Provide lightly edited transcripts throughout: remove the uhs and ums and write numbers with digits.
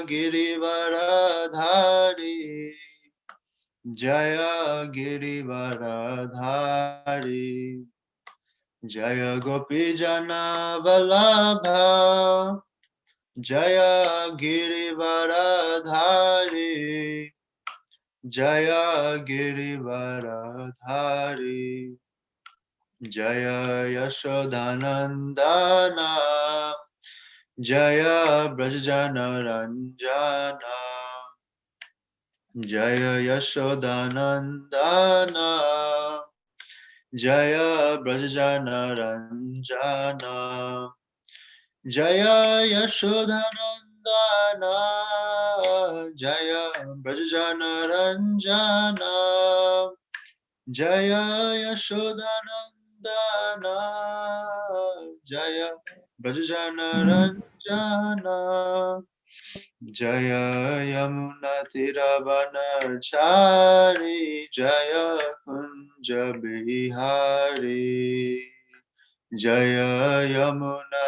Girivaradhari, Jaya Girivaradhari, Jaya Gopijana Vallabha, Jaya Girivaradhari, Jaya Girivaradhari, Jaya Yashodhanandana, Jaya Brajjana Ranjana, Jaya Yashodhanandana, Jaya Brajjana Ranjana, Jaya Yashodhanandana, Jaya Brajjana Ranjana, Jaya Yashodhanandana, Jaya Brajjana Ranjana, Jaya Yamuna Tiravanachari, Jaya Kunja Bihari, Jaya Yamuna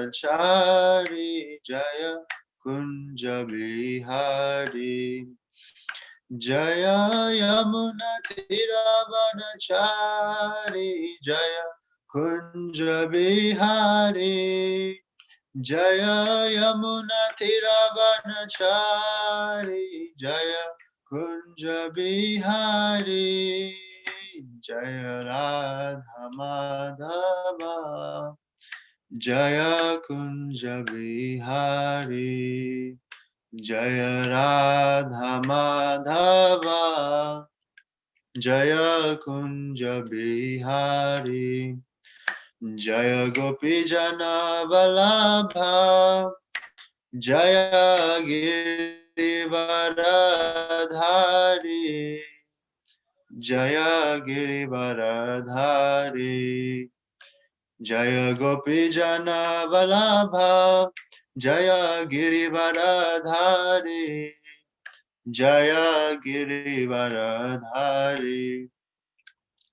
Tiravanachari, Jaya Kunja Bihari, Jaya Yamuna Tiravanachari, Jaya Kunja Bihari, Jaya Yamuna Tiravanachari, Jaya Kunja Bihari, Jaya Radha Madhava, Jaya Kunja Bihari, Jaya Radha Madhava, Jaya Kunja Bihari, Jaya Gopijana Vallabha, Jaya Girivaradhari, Jaya Girivaradhari, Jaya Gopijana Vallabha, Jaya Girivaradhari, Jaya Girivaradhari,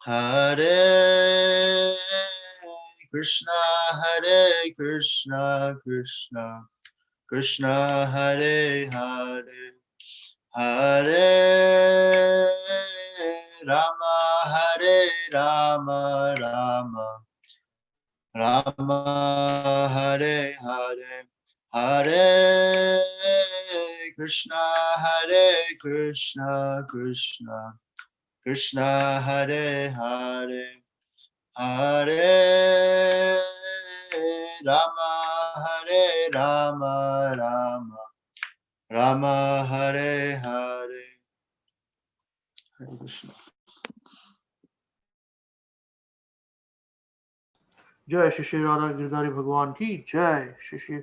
Hare Krishna, Hare Krishna, Krishna Krishna, Hare Hare, Hare Rama, Hare Rama, Rama Rama, Hare Hare, Hare Krishna, Hare Krishna, Krishna Krishna, Hare Hare, Hare Rama, Hare Rama, Rama Rama, Hare Hare. Hare Krishna. जय श्री श्री राधा गिरधारी भगवान की जय, श्री श्री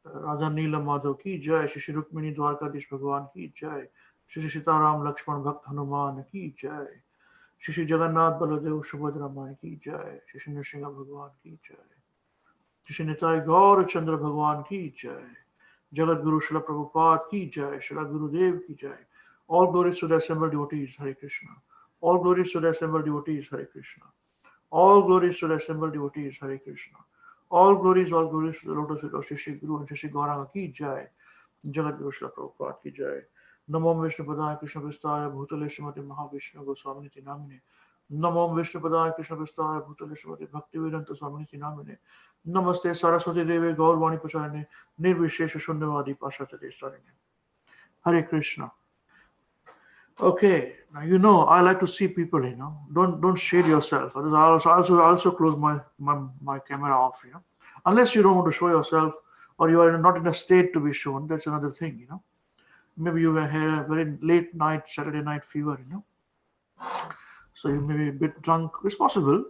राधा नीलम माधव की जय, श्री श्री रुक्मिणी द्वारकाधीश भगवान की जय, श्री श्री सीताराम लक्ष्मण भक्त हनुमान की जय, श्री श्री जगन्नाथ बलदेव सुभद्रा माई की जय, श्री श्री नृसिंह भगवान की जय, श्री श्री निताई गौर चंद्र भगवान की जय, जगत गुरु श्रील प्रभुपाद की जय, श्रील गुरुदेव की जय. All glories to the assembled devotees, Hare Krishna. All glories to the assembled devotees, Hare Krishna. All glories to the assembled devotees, Hare Krishna. All glories to the lotus feet of Shri Shri Guru and Shri Shri Gauranga ki jai. Jagat Guru Srila Prabhupada ki jai. Namo Vishnu Padaya Krishna Pristaya Bhutale Srimati Mahavishnu Goswamini Namine. Namo Vishnu Padaya Krishna Pristaya Bhutale Srimati Bhaktivedanta Swamini Namine. Namaste Saraswati Devi Gaurvani Pacharane Nirvishesha Shunyavadi Pashatate Sarine. Hare Krishna. Okay, now I like to see people. Don't shade yourself. I'll also close my camera off. Unless you don't want to show yourself, or you are not in a state to be shown. That's another thing. Maybe you had a very late night Saturday night fever. So you may be a bit drunk. It's possible.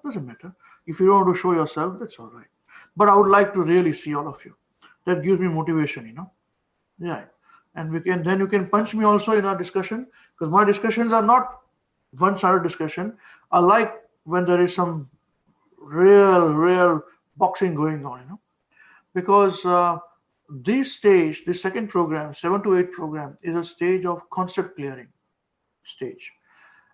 Doesn't matter. If you don't want to show yourself, that's all right. But I would like to really see all of you. That gives me motivation. Yeah. And you can punch me also in our discussion, because my discussions are not one-sided discussion. I like when there is some real boxing going on, because this second program, 7 to 8 program, is a stage of concept clearing stage.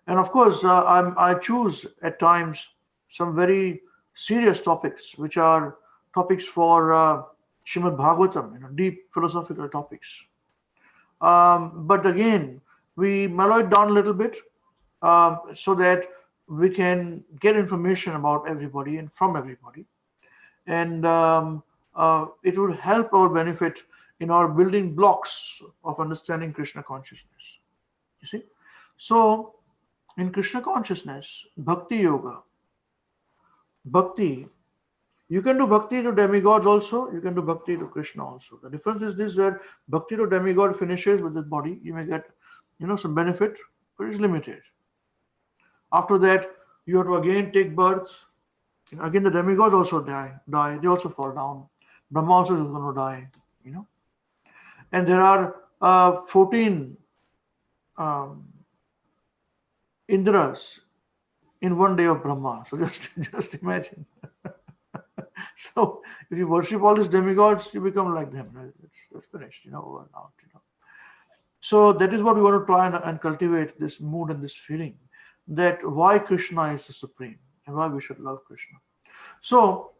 And of course, I choose at times some very serious topics, which are topics for Srimad Bhagavatam, deep philosophical topics. But again, we mellow it down a little bit so that we can get information about everybody and from everybody. And it would help our benefit in our building blocks of understanding Krishna consciousness. You see? So, in Krishna consciousness, Bhakti Yoga, Bhakti, you can do Bhakti to demigods also, you can do Bhakti to Krishna also. The difference is this, where Bhakti to demigod finishes with the body, you may get, some benefit, but it's limited. After that, you have to again take birth. Again, the demigods also die, they also fall down. Brahma also is going to die, And there are 14 um, Indras in one day of Brahma. So just imagine. So if you worship all these demigods, you become like them. Right? It's finished, over and out. So that is what we want to try and cultivate, this mood and this feeling, that why Krishna is the supreme and why we should love Krishna. So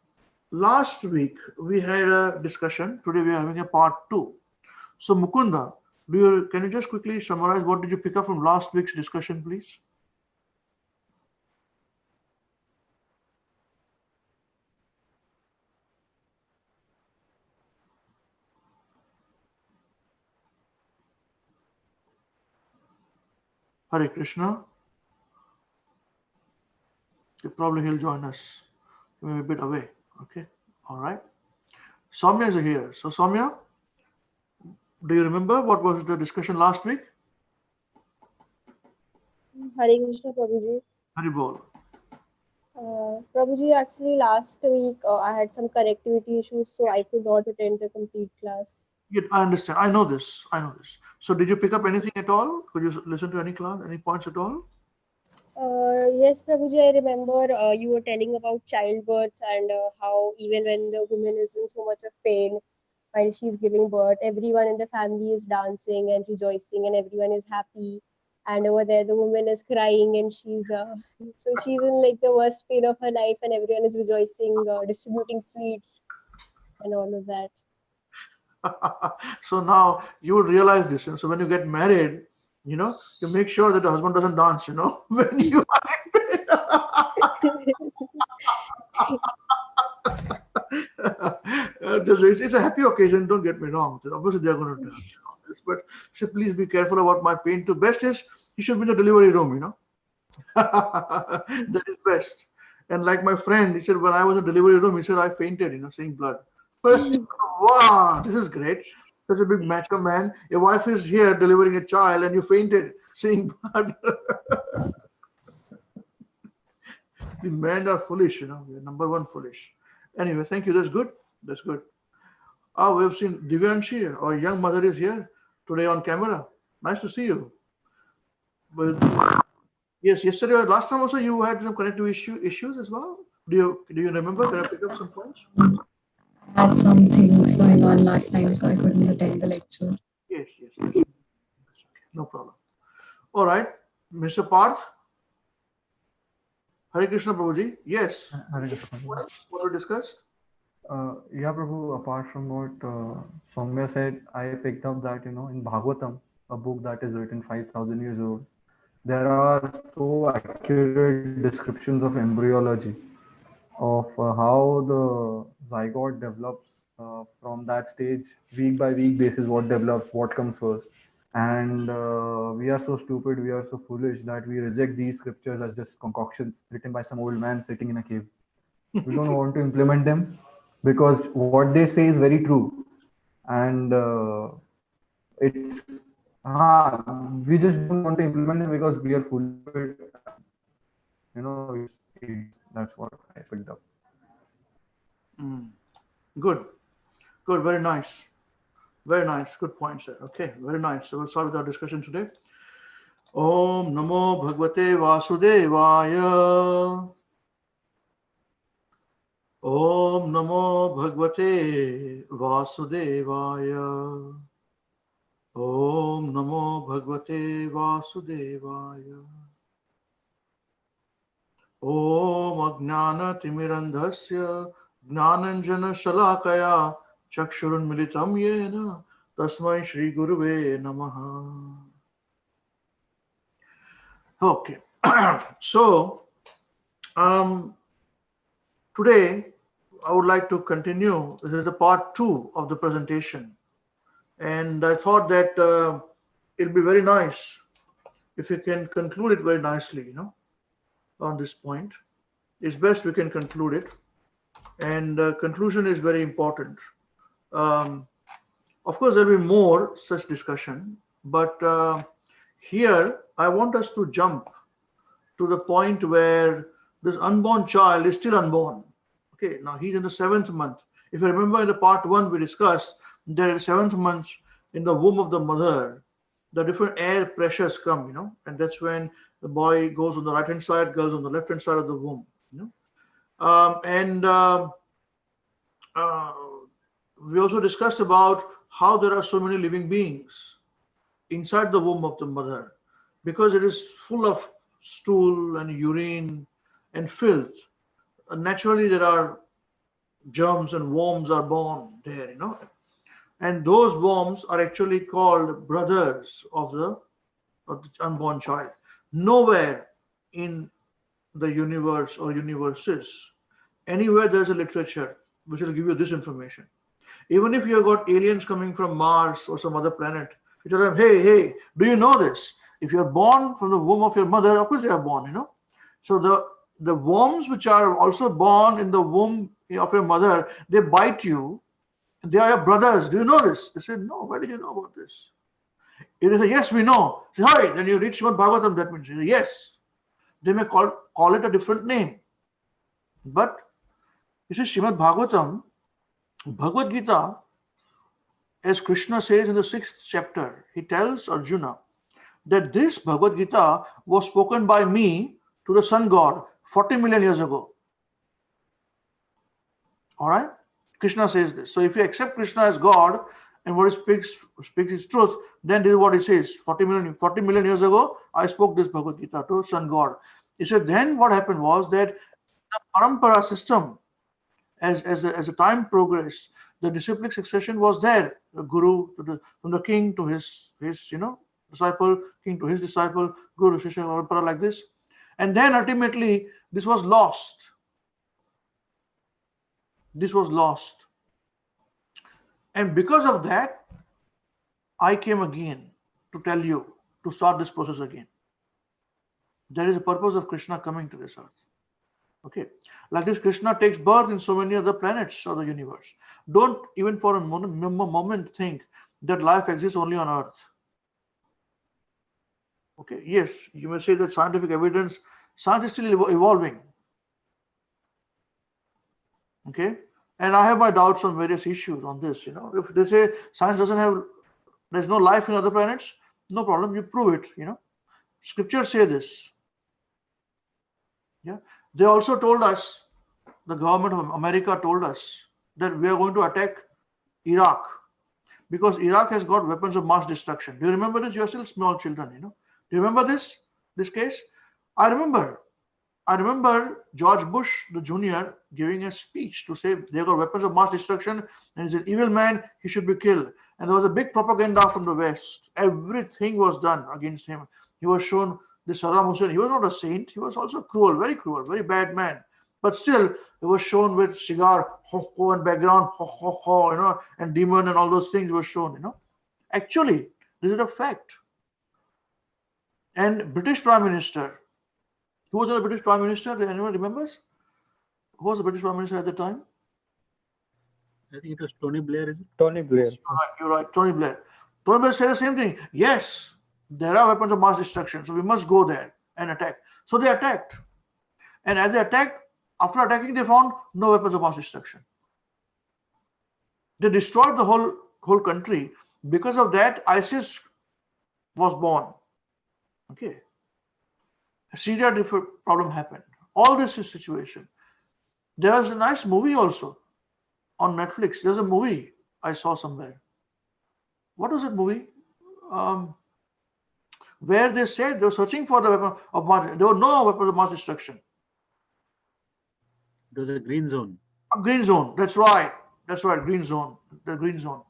last week we had a discussion. Today we are having a part 2. So Mukunda, can you just quickly summarize what did you pick up from last week's discussion, please? Hare Krishna. Probably he'll join us. Maybe a bit away. Okay. All right. Soumya is here. So Soumya, do you remember what was the discussion last week? Hare Krishna, Prabhuji. Hari Bol. Prabhuji, actually last week I had some connectivity issues, so I could not attend the complete class. Yeah, I understand. I know this. So did you pick up anything at all? Could you listen to any class, any points at all? Yes, Prabhuji, I remember you were telling about childbirth and how even when the woman is in so much of pain while she's giving birth, everyone in the family is dancing and rejoicing and everyone is happy. And over there, the woman is crying and she's in like the worst pain of her life and everyone is rejoicing, distributing sweets and all of that. So now you would realize this. So when you get married, you make sure that the husband doesn't dance, when you it's a happy occasion, don't get me wrong. Obviously they're going to dance, but so please be careful about my pain too. Best is you should be in the delivery room, that is best. And like my friend, he said when I was in the delivery room, he said I fainted, seeing blood. Wow, this is great. Such a big macho man. Your wife is here delivering a child and you fainted seeing blood. The men are foolish, We're number one foolish. Anyway, thank you. That's good. Oh, we've seen Divyanshi, our young mother, is here today on camera. Nice to see you. But yes, yesterday or last time also you had some connective issues as well. Do you remember? Can I pick up some points? I had some things going on last time, so I couldn't attend the lecture. Yes. That's okay. No problem. All right, Mr. Parth. Hare Krishna, Prabhuji. Yes. Hare Krishna. What we discussed? Yeah, Prabhu, apart from what Soumya said, I picked up that, in Bhagavatam, a book that is written 5,000 years old, there are so accurate descriptions of embryology, of how the zygote develops from that stage, week by week basis, what develops, what comes first. And we are so stupid, we are so foolish that we reject these scriptures as just concoctions written by some old man sitting in a cave. We don't want to implement them because what they say is very true. And it's we just don't want to implement it because we are foolish. That's what I picked up. Good. Very nice. Good point, sir. Okay, very nice. So we'll start with our discussion today. Om Namo Bhagavate Vasudevaya. Om Namo Bhagavate Vasudevaya. Om Namo Bhagavate Vasudevaya. Om Ajnana Timirandhasya Gnananjana Shalakaya Chakshurunmilitam yena tasmai Shri Guruve namaha. Okay. So, today I would like to continue. This is the part 2 of the presentation. And I thought that it'll be very nice if we can conclude it very nicely, on this point. It's best we can conclude it. And conclusion is very important. Of course, there'll be more such discussion, but here I want us to jump to the point where this unborn child is still unborn. Okay, now he's in the 7th month. If you remember in the part 1 we discussed that in the 7th month in the womb of the mother, the different air pressures come, and that's when the boy goes on the right hand side, girls on the left hand side of the womb. We also discussed about how there are so many living beings inside the womb of the mother because it is full of stool and urine and filth. Naturally, there are germs and worms are born there, and those worms are actually called brothers of the unborn child. Nowhere in the universe or universes, anywhere there's a literature which will give you this information. Even if you have got aliens coming from Mars or some other planet, you tell them, hey, do you know this? If you're born from the womb of your mother, of course you are born, So the worms which are also born in the womb of your mother, they bite you. They are your brothers. Do you know this? They said, no. Why did you know about this? If they say, yes, we know. Say, hi. Then you read Srimad Bhagavatam. That means, say, yes. They may call it a different name. But you see, Srimad Bhagavatam, Bhagavad Gita, as Krishna says in the 6th chapter, he tells Arjuna that this Bhagavad Gita was spoken by me to the sun god 40 million years ago. All right? Krishna says this. So if you accept Krishna as God and what he speaks is truth, then this is what he says. 40 million years ago, I spoke this Bhagavad Gita to sun god. He said, then what happened was that the parampara system, as the time progressed, the disciplic succession was there. The guru, from the king to his disciple, king to his disciple, guru, shishya, parampara, like this. And then ultimately, this was lost. This was lost. And because of that, I came again to tell you to start this process again. There is a purpose of Krishna coming to this earth. Okay. Like this, Krishna takes birth in so many other planets of the universe. Don't even for a moment think that life exists only on earth. Okay. Yes, you may say that scientific evidence, science is still evolving. Okay. And I have my doubts on various issues on this. If they say science there's no life in other planets, no problem, you prove it. Scriptures say this. Yeah. They also told us, the government of America told us that we are going to attack Iraq because Iraq has got weapons of mass destruction. Do you remember this? You are still small children, Do you remember this case? I remember George Bush, the junior, giving a speech to say they got weapons of mass destruction and he's an evil man, he should be killed. And there was a big propaganda from the West. Everything was done against him. He was shown this Saddam Hussein. He was not a saint. He was also cruel, very bad man. But still, it was shown with cigar, ho, ho, and background, ho, ho, ho, and demon and all those things were shown, Actually, this is a fact. And British Prime Minister, who was the British Prime Minister? Anyone remembers? Who was the British Prime Minister at the time? I think it was Tony Blair, is it? Tony Blair. You're right, Tony Blair. Tony Blair said the same thing. Yes, there are weapons of mass destruction, so we must go there and attack. So they attacked. And as they attacked, after attacking, they found no weapons of mass destruction. They destroyed the whole country. Because of that, ISIS was born. Okay. A Syria problem happened. All this is situation. There was a nice movie also on Netflix. There's a movie I saw somewhere. What was that movie? Where they said they were searching for the weapon of mass. There were no weapons of mass destruction. It was a green zone. A green zone. That's right. That's right, Green Zone. The Green Zone.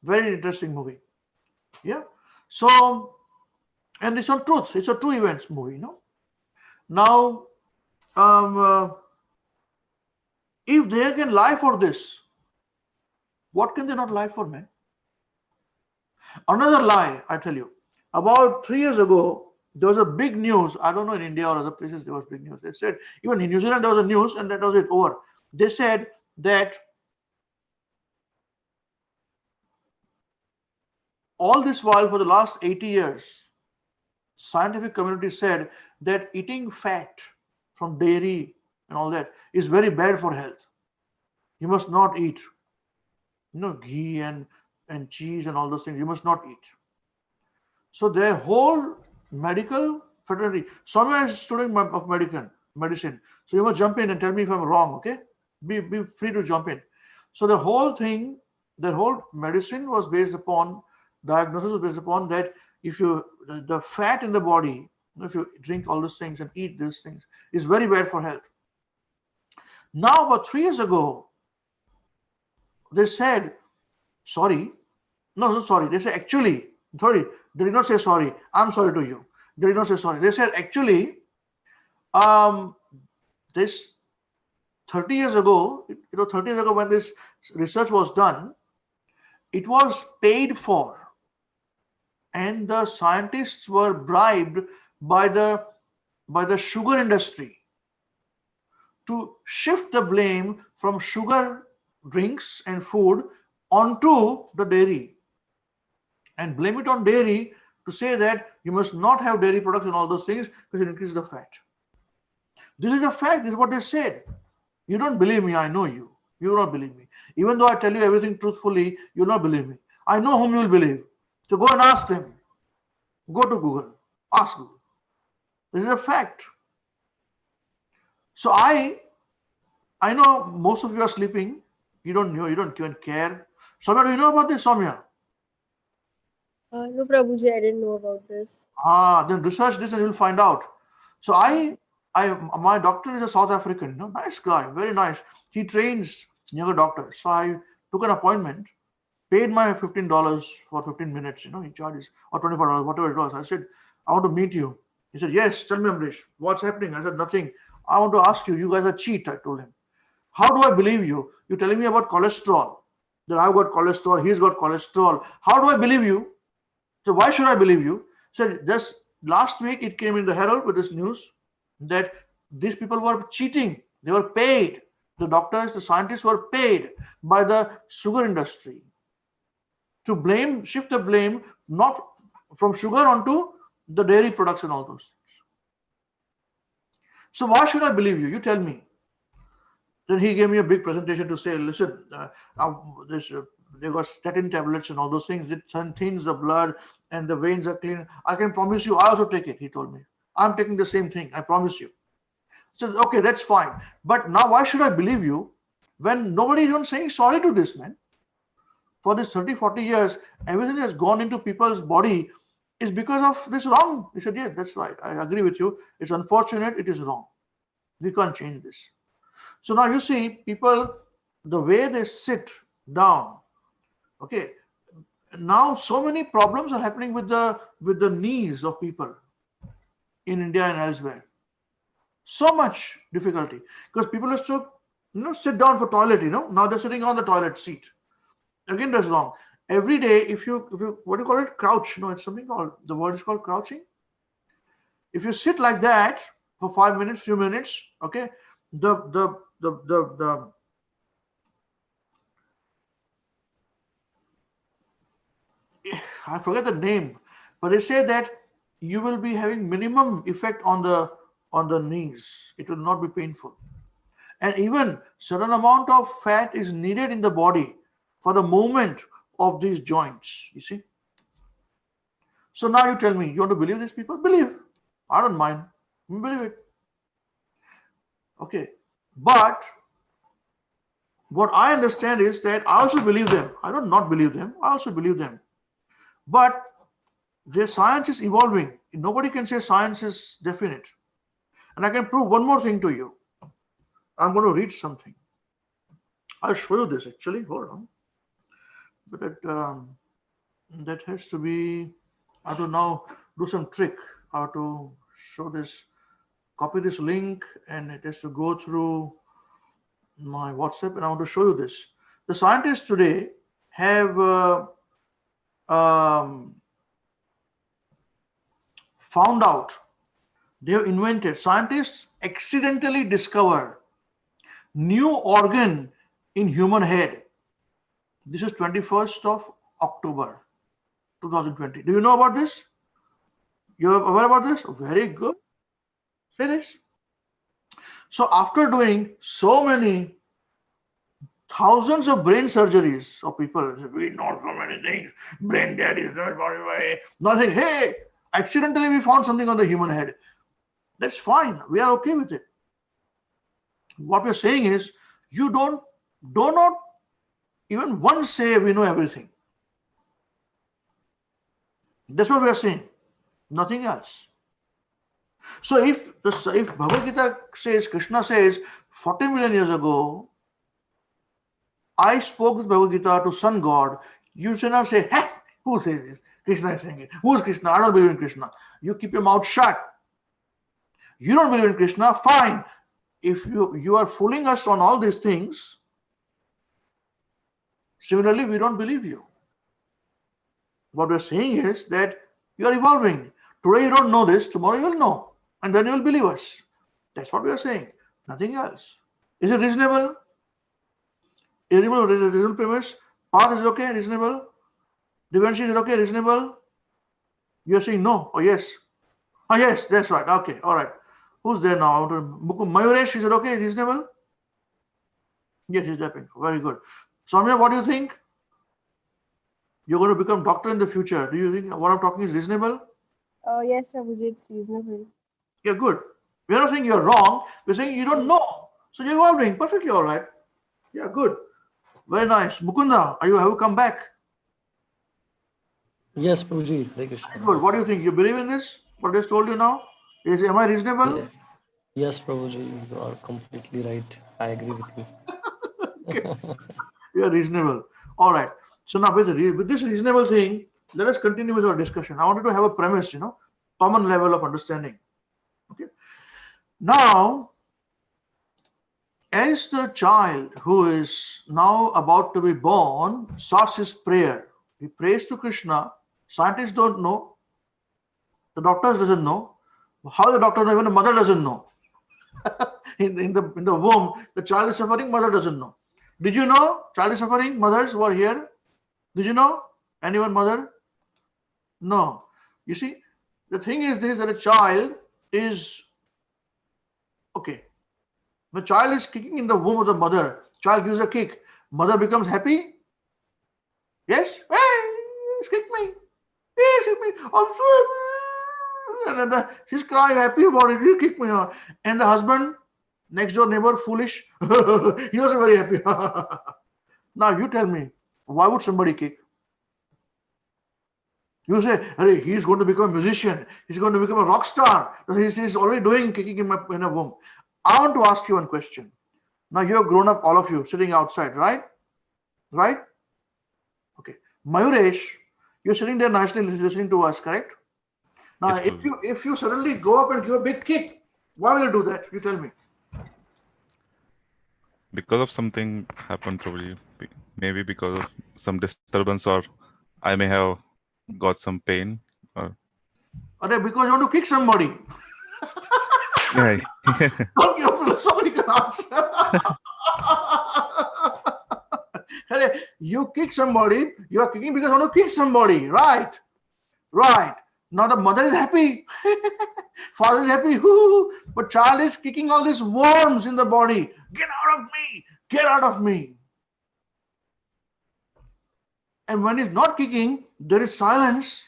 Very interesting movie. Yeah. So, and it's on truth. It's a true events movie, Now, if they can lie for this, what can they not lie for, man? Another lie, I tell you. About 3 years ago, there was a big news. I don't know in India or other places there was big news. They said, even in New Zealand there was a news, and that was it, over. They said that all this while for the last 80 years, scientific community said that eating fat from dairy and all that is very bad for health. You must not eat, ghee and cheese and all those things. You must not eat. So their whole medical fraternity. Soumya is a student of medicine. So you must jump in and tell me if I'm wrong, okay? Be free to jump in. So the whole thing, the whole medicine was based upon, diagnosis was based upon that if you, the fat in the body, if you drink all these things and eat these things, is very bad for health. Now, about 3 years ago, they said, sorry. They said, actually, sorry, they did not say sorry. I'm sorry to you. They did not say sorry. They said, actually, this 30 years ago, 30 years ago when this research was done, it was paid for. And the scientists were bribed by the sugar industry to shift the blame from sugar drinks and food onto the dairy and blame it on dairy to say that you must not have dairy products and all those things because it increases the fat. This is a fact. This is what they said. You don't believe me. I know you. You do not believe me. Even though I tell you everything truthfully, you will not believe me. I know whom you will believe. So go and ask them. Go to Google. Ask Google. This is a fact. So I know most of you are sleeping. You don't know. You don't even care. Soumya, do you know about this, Soumya? No, Prabhuji, I didn't know about this. Then research this and you'll find out. So my doctor is a South African, nice guy, very nice. He trains younger doctors. So I took an appointment, paid my $15 for 15 minutes, he charges, or $24, whatever it was. I said, I want to meet you. He said, yes, tell me, Amrish, what's happening? I said, nothing. I want to ask you, you guys are cheat, I told him. How do I believe you? You're telling me about cholesterol, that I've got cholesterol, he's got cholesterol. How do I believe you? So why should I believe you? So just last week it came in the Herald with this news that these people were cheating. They were paid. The doctors, the scientists were paid by the sugar industry to shift the blame not from sugar onto the dairy products and all those things. So why should I believe you? You tell me. Then he gave me a big presentation to say, listen, they got statin tablets and all those things. It thins the blood and the veins are clean. I can promise you, I also take it, he told me. I'm taking the same thing, I promise you. So, okay, that's fine. But now why should I believe you when nobody is even saying sorry to this man? For this 30, 40 years, everything that's gone into people's body is because of this wrong. He said, yes, that's right. I agree with you. It's unfortunate. It is wrong. We can't change this. So now you see people, the way they sit down, okay, now so many problems are happening with the knees of people in India and elsewhere. So much difficulty because people used to sit down for toilet, now they're sitting on the toilet seat. Again, that's wrong. Every day, if you what do you call it, crouch, it's something called, the word is called crouching. If you sit like that for 5 minutes, few minutes, okay, I forget the name, but they say that you will be having minimum effect on the knees. It will not be painful. And even certain amount of fat is needed in the body for the movement of these joints, you see. So now you tell me, you want to believe these people? Believe. I don't mind. Believe it. Okay. But what I understand is that I also believe them. I don't not believe them. I also believe them. But their science is evolving. Nobody can say science is definite. And I can prove one more thing to you. I'm going to read something. I'll show you this actually. Hold on. But that has to be, I have to now do some trick how to show this, copy this link, and it has to go through my WhatsApp, and I want to show you this. The scientists today have found out, they have invented, scientists accidentally discovered new organ in human head. This is 21st of October 2020. Do you know about this? You are aware about this? Very good. Say this. So after doing so many thousands of brain surgeries of people, we know so many things, brain dead is not body way, nothing. Hey, accidentally we found something on the human head. That's fine. We are okay with it. What we're saying is, you do not even once say we know everything. That's what we are saying. Nothing else. So if Bhagavad Gita says, Krishna says, 40 million years ago, I spoke this Bhagavad Gita to sun god, you should not say, hey, who says this? Krishna is saying it. Who is Krishna? I don't believe in Krishna. You keep your mouth shut. You don't believe in Krishna, fine. If you are fooling us on all these things, similarly, we don't believe you. What we're saying is that you are evolving. Today you don't know this, tomorrow you will know. And then you will believe us. That's what we are saying. Nothing else. Is it reasonable? Is it a reasonable premise? Path is okay, reasonable. Divinity is okay, reasonable. You are saying no. Oh yes. Oh yes, that's right. Okay, all right. Who's there now? Mayuresh, is it okay, reasonable? Yes, he's there. Very good. Soumya, what do you think? You're going to become doctor in the future. Do you think what I'm talking is reasonable? Yes, Prabhuji, it's reasonable. Yeah, good. We're not saying you're wrong. We're saying you don't know. So you're evolving. Perfectly all right. Yeah, good. Very nice. Mukunda, have you come back? Yes, Prabhuji. Hare Krishna. Good. What do you think? You believe in this? What I just told you now? Am I reasonable? Yeah. Yes, Prabhuji. You are completely right. I agree with you. Okay. You are reasonable. All right. So now with this reasonable thing, let us continue with our discussion. I wanted to have a premise, common level of understanding. Okay. Now, as the child who is now about to be born starts his prayer, he prays to Krishna. Scientists don't know. The doctors doesn't know. How the doctor knows? Even the mother doesn't know. in the womb, the child is suffering, mother doesn't know. Did you know child is suffering? Mothers who are here? Did you know? Anyone mother? No. You see, the thing is this, that a child is, okay, the child is kicking in the womb of the mother. Child gives a kick. Mother becomes happy? Yes? Hey, he's kicked me. He's kicked me. I'm so happy. And then she's crying happy about it. He kicked me. And the husband, next door neighbor, foolish. He was very happy. Now you tell me, why would somebody kick? You say, hey, he's going to become a musician. He's going to become a rock star. He's already doing kicking in a womb. I want to ask you one question. Now you have grown up, all of you, sitting outside, right? Right? Okay. Mayuresh, you're sitting there nicely listening to us, correct? Now, Yes, if you suddenly go up and give a big kick, why will you do that? You tell me. because of something happened, probably maybe because of some disturbance, or I may have got some pain. Or Because you want to kick somebody. right. Don't give a philosophical answer. You kick somebody, you are kicking because you want to kick somebody, right? Right. Now the mother is happy, father is happy, but child is kicking all these worms in the body. Get out of me! Get out of me! And when he's not kicking, there is silence.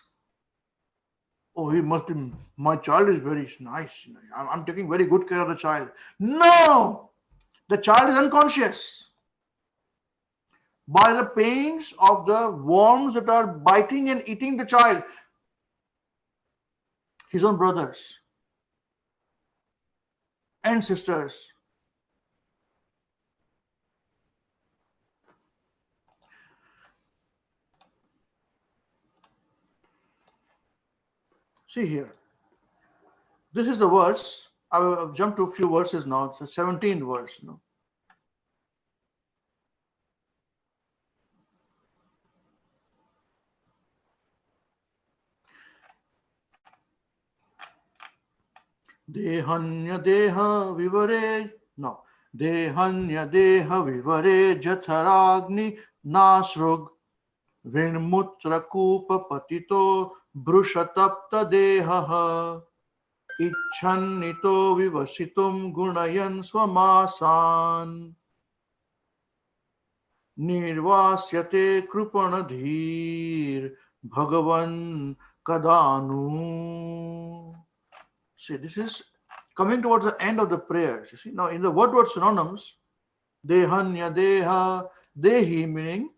Oh, he must be, my child is very nice. I'm taking very good care of the child. No! The child is unconscious by the pains of the worms that are biting and eating the child. His own brothers and sisters. See here. This is the verse. I will jump to a few verses now. It's the 17th verse. Dehanya deha vivare. No. Dehanya deha vivare jatharagni nasrug vinmutra kupa patito brushatapta deha ichannito vivasitum gunayan swamasan nirvasyate krupanadhir bhagavan kadanu. See, this is coming towards the end of the prayers. You see, now in the word synonyms, dehanya deha, dehi meaning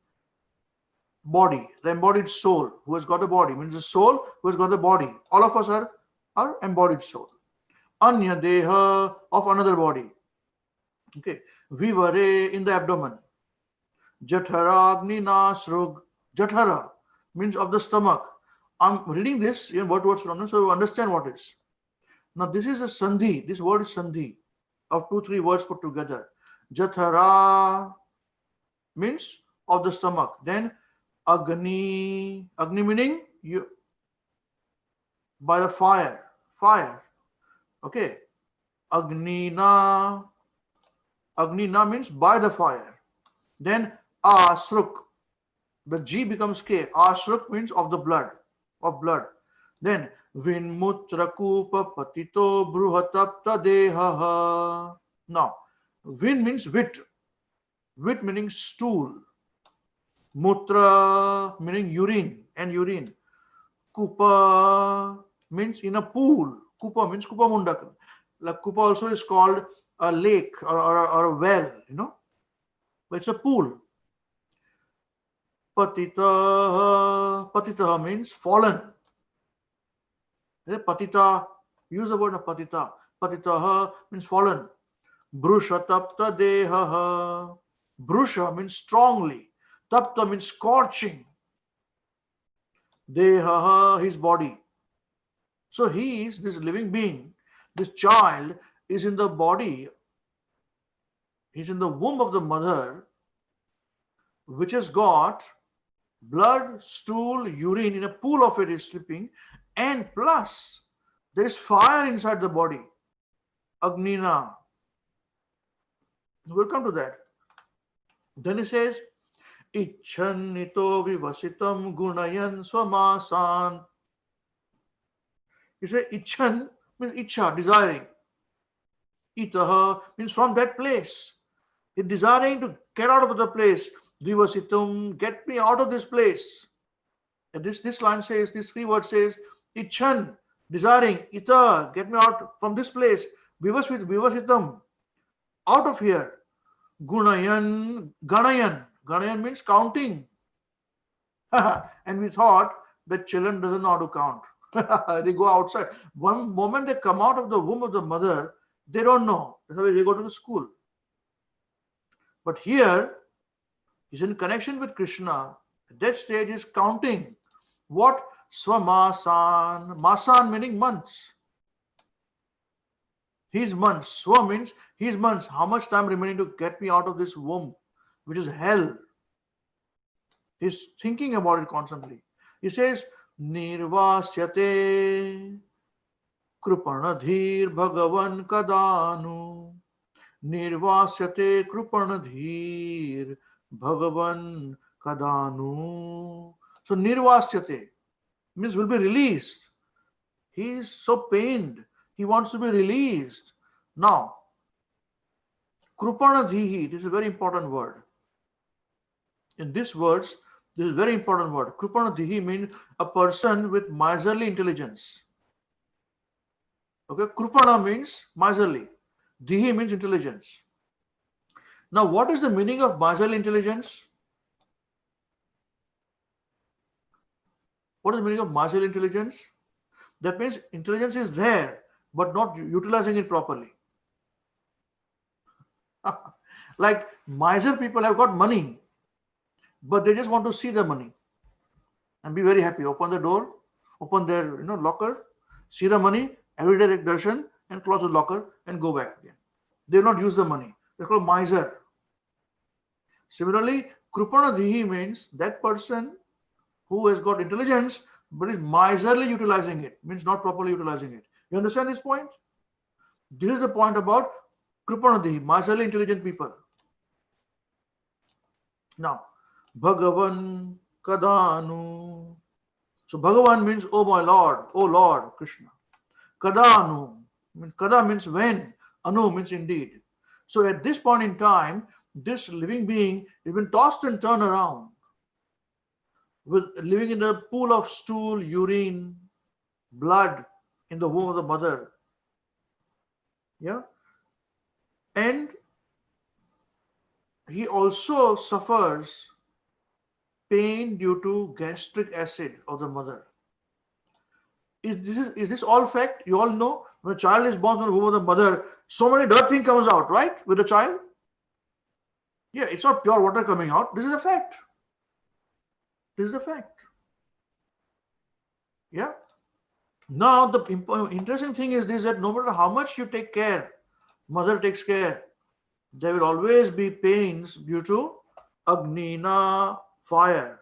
body, the embodied soul who has got a body, means the soul who has got the body. All of us are embodied soul. Anya deha, of another body. Okay. Vivare, in the abdomen. Jathara nasrug. Jathara means of the stomach. I'm reading this in word synonyms so you understand what it is. Now this is a sandhi. This word is sandhi of 2-3 words put together. Jathara means of the stomach. Then Agni meaning you by the fire. Okay. Agnina means by the fire. Then Asruk, the G becomes K. Asruk means of the blood, Then Vinmutra kupa patito bruhatapta deha. Now, Vin means wit meaning stool. Mutra meaning urine. Kupa means in a pool. Kupa means kupa mundak. Like kupa also is called a lake or a well, but it's a pool. Patita means fallen. Patita, use the word of patita. Patita means fallen. Brusha tapta deha. Brusha means strongly. Tapta means scorching. Deha, his body. So he is this living being. This child is in the body. He's in the womb of the mother, which has got blood, stool, urine, in a pool of it is sleeping, and plus there is fire inside the body. Agnina. We'll come to that. Then he says, Ichannito vivasitam gunayan swamasan. He says, Ichan means icha, desiring. Itaha means from that place. He's desiring to get out of the place. Vivasitum, get me out of this place. And this line says, this 3 words says, Ichan, desiring, ita, get me out from this place. Vivasitam, out of here. Ganayan means counting. And we thought that children doesn't know how to count. They go outside. One moment they come out of the womb of the mother, they don't know. That's why they go to the school. But here, he's in connection with Krishna. At that stage is counting. What? Swamasan. Masan meaning months. His months. Swa means his months. How much time remaining to get me out of this womb, which is hell? He's thinking about it constantly. He says, Nirvasyate Krupanadhir Bhagavan Kadanu. Nirvasyate Krupanadhir Bhagavan Kadanu. So Nirvasyate means will be released. He is so pained. He wants to be released. Now, Krupanadhihi, this is a very important word. In this words, this is a very important word. Krupanadhihi means a person with miserly intelligence. Okay, Krupana means miserly. Dhihi means intelligence. Now, what is the meaning of miserly intelligence? What is the meaning of miserly intelligence? That means intelligence is there, but not utilizing it properly. Like miser people have got money, but they just want to see the money and be very happy. Open the door, open their locker, see the money, every day take darshan and close the locker and go back again. They will not use the money. They're called miser. Similarly, Krupanadhihi means that person who has got intelligence but is miserly utilizing it, means not properly utilizing it. You understand this point? This is the point about Krupanadhihi, miserly intelligent people. Now, Bhagavan Kadanu. So Bhagavan means, oh my Lord, oh Lord Krishna. Kadanu. Kada means when, Anu means indeed. So at this point in time, this living being has been tossed and turned around, with living in a pool of stool, urine, blood in the womb of the mother. Yeah. And he also suffers pain due to gastric acid of the mother. Is this all fact? You all know when a child is born from the womb of the mother, so many dirt thing comes out, right? With the child? Yeah, it's not pure water coming out. This is a fact. This is a fact. Yeah. Now the interesting thing is this, that no matter how much you take care, mother takes care, there will always be pains due to Agnina, fire.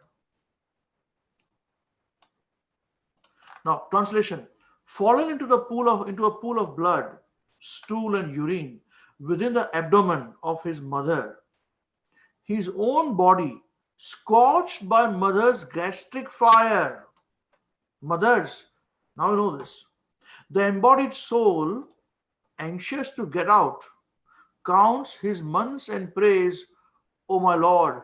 Now, translation: falling into a pool of blood, stool, and urine within the abdomen of his mother, his own body scorched by mother's gastric fire. Mothers, now you know this. The embodied soul, anxious to get out, counts his months and prays, "O my Lord,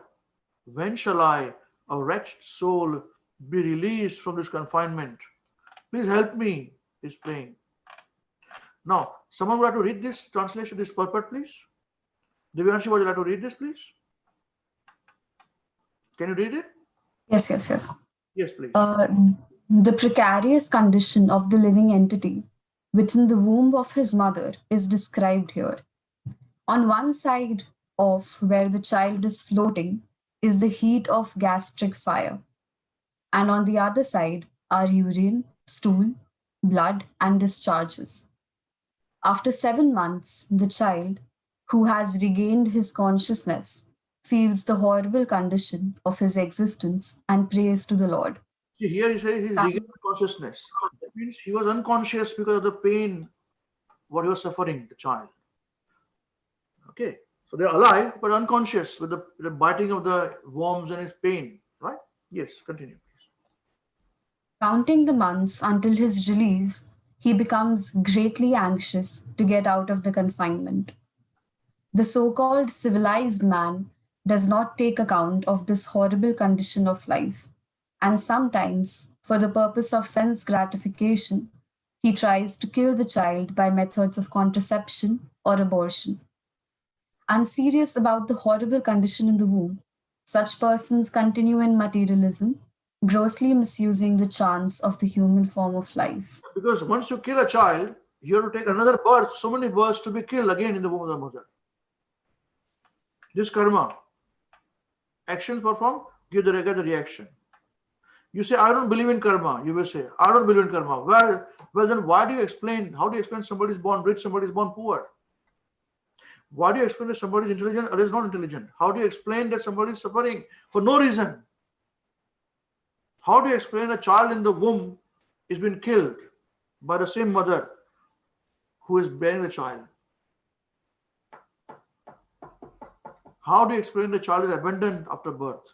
when shall I, a wretched soul, be released from this confinement? Please help me," he's praying. Now, someone would like to read this translation, this purport, please. Divyanshi, would you like to read this, please? Can you read it? Yes. Yes, please. The precarious condition of the living entity within the womb of his mother is described here. On one side of where the child is floating is the heat of gastric fire, and on the other side are urine, stool, blood, and discharges. After 7 months, the child, who has regained his consciousness, feels the horrible condition of his existence and prays to the Lord. See, here he says he's regained consciousness. That means he was unconscious because of the pain what he was suffering, the child. Okay, so they're alive but unconscious with the biting of the worms and his pain, right? Yes, continue. Counting the months until his release, he becomes greatly anxious to get out of the confinement. The so-called civilized man does not take account of this horrible condition of life, and sometimes, for the purpose of sense gratification, he tries to kill the child by methods of contraception or abortion. Unserious about the horrible condition in the womb, such persons continue in materialism, grossly misusing the chance of the human form of life. Because once you kill a child, you have to take another birth, so many births to be killed again in the womb of the mother. This karma. Actions performed, get the reaction. You say, I don't believe in karma. You will say, I don't believe in karma. Well, then why do you explain? How do you explain somebody is born rich, somebody is born poor? Why do you explain that somebody is intelligent or is not intelligent? How do you explain that somebody is suffering for no reason? How do you explain a child in the womb is being killed by the same mother who is bearing the child? How do you explain the child is abandoned after birth?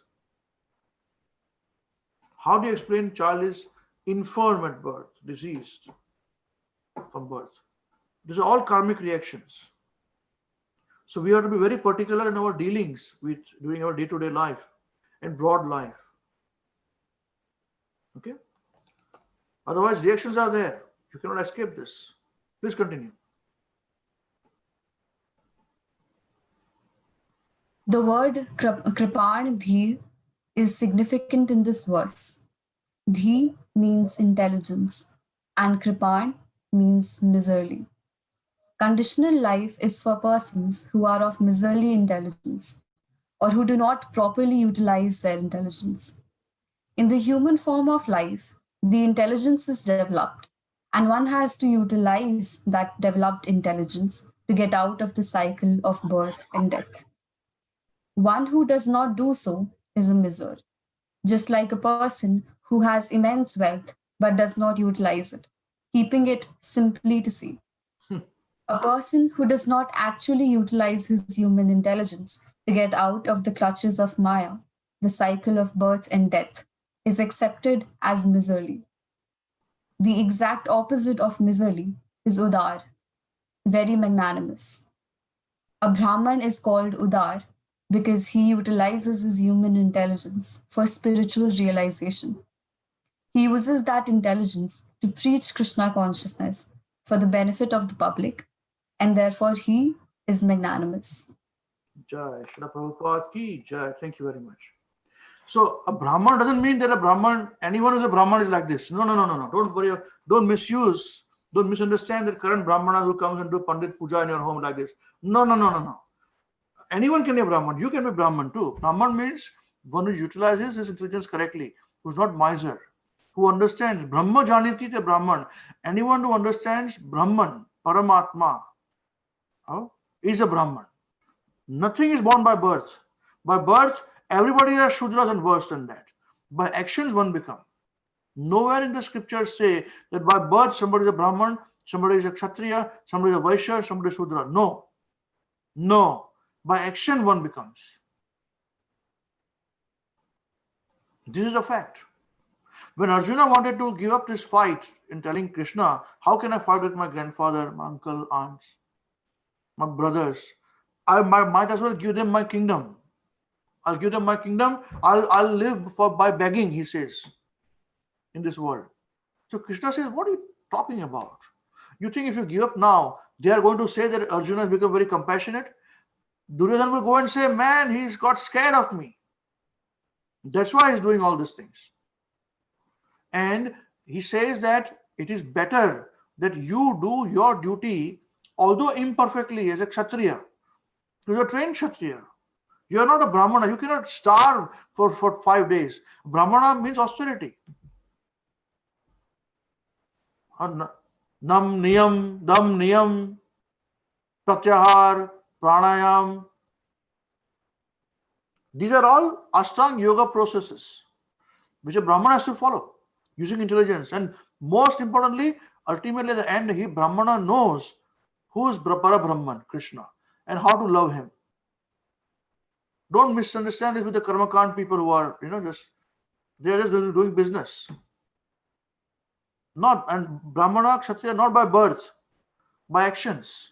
How do you explain child is infirm at birth, diseased from birth? These are all karmic reactions. So we have to be very particular in our dealings with during our day-to-day life and broad life. Okay? Otherwise, reactions are there. You cannot escape this. Please continue. The word kripan dhi is significant in this verse. Dhi means intelligence and kripan means miserly. Conditional life is for persons who are of miserly intelligence or who do not properly utilize their intelligence. In the human form of life, the intelligence is developed, And one has to utilize that developed intelligence to get out of the cycle of birth and death. One who does not do so is a miser, just like a person who has immense wealth but does not utilize it, keeping it simply to see. A person who does not actually utilize his human intelligence to get out of the clutches of Maya, the cycle of birth and death, is accepted as miserly. The exact opposite of miserly is Udar, very magnanimous. A Brahman is called Udar because he utilizes his human intelligence for spiritual realization. He uses that intelligence to preach Krishna consciousness for the benefit of the public, and therefore he is magnanimous. Jai, Srila Prabhupada ki Jai. Thank you very much. So a Brahman doesn't mean that a Brahman, anyone who's a Brahman is like this. No. Don't worry, don't misunderstand that current Brahmanas who comes and do Pandit Puja in your home like this. No. Anyone can be a Brahman. You can be Brahman too. Brahman means one who utilizes his intelligence correctly, who's not miser, who understands Brahma Janiti te Brahman. Anyone who understands Brahman, Paramatma, is a Brahman. Nothing is born by birth. By birth, everybody has Shudras and worse than that. By actions, one becomes. Nowhere in the scriptures say that by birth somebody is a Brahman, somebody is a Kshatriya, somebody is a Vaishya, somebody is Shudra. No. By action, one becomes. This is a fact. When Arjuna wanted to give up this fight in telling Krishna, how can I fight with my grandfather, my uncle, aunts, my brothers? I might as well give them my kingdom. I'll give them my kingdom. I'll live by begging, he says, in this world. So Krishna says, what are you talking about? You think if you give up now, they are going to say that Arjuna has become very compassionate? Duryodhana will go and say, man, he's got scared of me. That's why he's doing all these things. And he says that it is better that you do your duty, although imperfectly, as a Kshatriya. So you're trained Kshatriya. You are not a Brahmana. You cannot starve for 5 days. Brahmana means austerity. Nam niyam, dam niyam, pratyahar, pranayam. These are all Ashtanga yoga processes which a Brahmana has to follow using intelligence. And most importantly, ultimately at the end, Brahmana knows who is Para-Brahman, Krishna, and how to love him. Don't misunderstand this with the Karmakant people who are, they are just doing business. And Brahmana, Kshatriya, not by birth, by actions.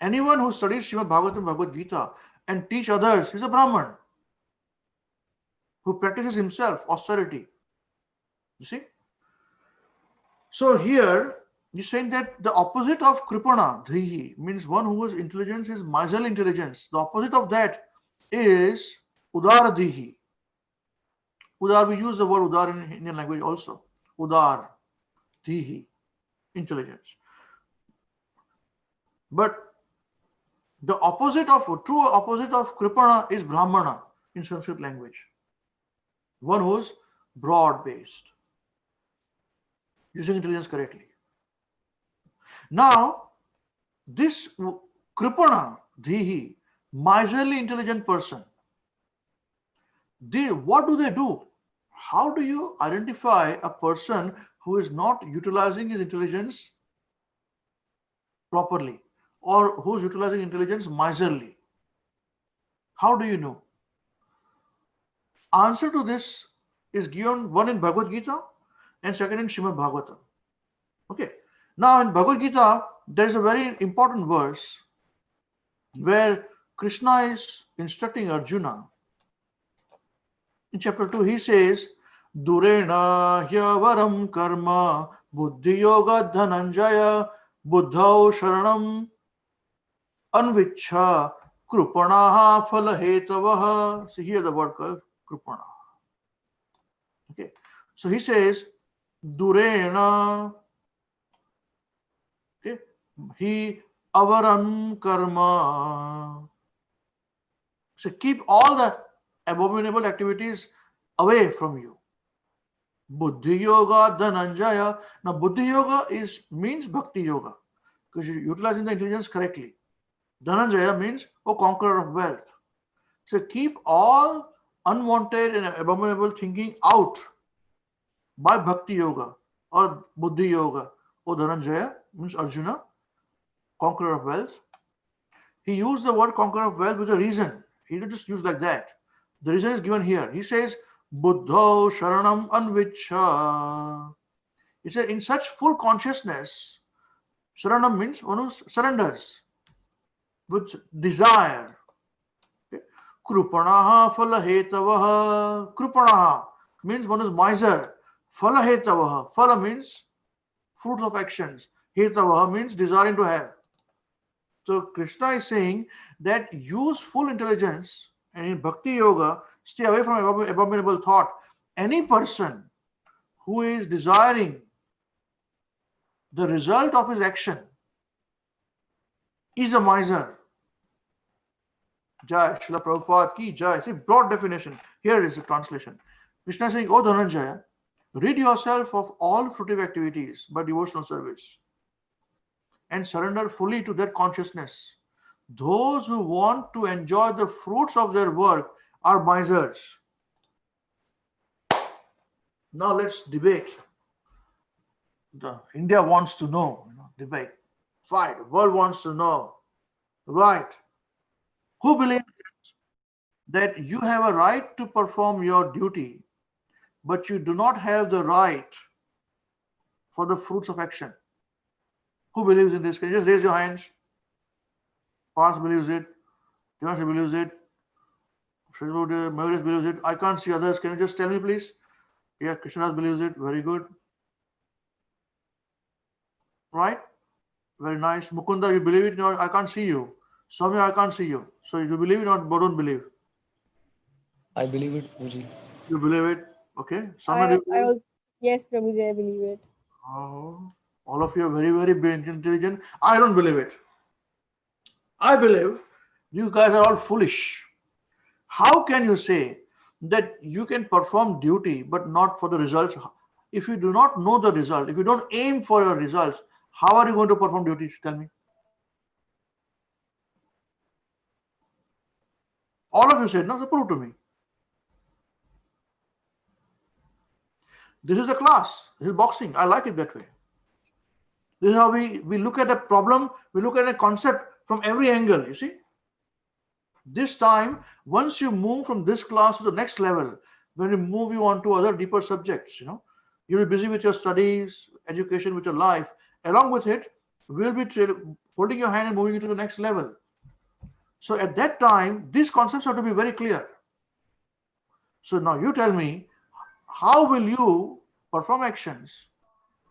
Anyone who studies Srimad Bhagavatam, Bhagavad Gita and teach others is a Brahman who practices himself austerity. You see? So here, you're saying that the opposite of Kripana, Dhrihi, means one whose intelligence is miserly intelligence. The opposite of that is Udara Dhihi. Udar, we use the word Udar in Indian language also. Udar, Dhihi, intelligence. But the true opposite of Kripana is Brahmana in Sanskrit language. One who is broad-based, using intelligence correctly. Now, this Kripana, Dhihi, miserly intelligent person, what do they do? How do you identify a person who is not utilizing his intelligence properly or who is utilizing intelligence miserly? How do you know? Answer to this is given one in Bhagavad Gita and second in Srimad Bhagavatam. Okay. Now in Bhagavad Gita, there is a very important verse where Krishna is instructing Arjuna. In chapter 2, he says, Durena hyavaram karma buddhi yoga dhananjaya buddhau sharanam anvichha krupanaha phalahetavaha. See here the word called krupana. Okay. So he says, Durena, okay, he avaram karma. So keep all the abominable activities away from you. Buddhi Yoga Dhananjaya. Now, Buddhi Yoga means Bhakti Yoga because you're utilizing the intelligence correctly. Dhananjaya means, oh, conqueror of wealth. So keep all unwanted and abominable thinking out by Bhakti Yoga or Buddhi Yoga. Oh, Dhananjaya means Arjuna, conqueror of wealth. He used the word conqueror of wealth with a reason. He didn't just use like that. The reason is given here. He says, Buddho Sharanam Anvicha. He said, in such full consciousness, Sharanam means one who surrenders with desire. Okay. Krupanaha Falahetavaha. Krupanaha means one is miser. Falahetavaha. Phala means fruits of actions. Hetavaha means desiring to have. So Krishna is saying that use full intelligence, and in Bhakti Yoga, stay away from abominable thought. Any person who is desiring the result of his action is a miser. Jai, Srila Prabhupada ki Jai. See, broad definition. Here is the translation. Krishna is saying, O Dhananjaya, rid yourself of all fruitive activities by devotional service and surrender fully to that consciousness. Those who want to enjoy the fruits of their work are misers. Now let's debate. India wants to know, debate, fight. The world wants to know, right? Who believes that you have a right to perform your duty, but you do not have the right for the fruits of action? Who believes in this? Can you just raise your hands? Parth believes it. Devanshu believes it. Maurice believes it. I can't see others. Can you just tell me, please? Yeah, Krishna believes it. Very good. Right? Very nice. Mukunda, you believe it? No, I can't see you. Soumya, I can't see you. So you believe it or don't believe? I believe it, Prabhuji. You believe it? Okay. Soumya, do you believe it? Yes, Prabhuji, I believe it. Oh, all of you are very, very intelligent. I don't believe it. I believe you guys are all foolish. How can you say that you can perform duty but not for the results? If you do not know the result, if you don't aim for your results, how are you going to perform duty? Tell me. All of you said, no, prove to me. This is a class. This is boxing. I like it that way. This is how we look at a problem, we look at a concept from every angle, you see. This time, once you move from this class to the next level, when we move you on to other deeper subjects, you'll be busy with your studies, education, with your life. Along with it, we'll be holding your hand and moving you to the next level. So at that time, these concepts have to be very clear. So now you tell me, how will you perform actions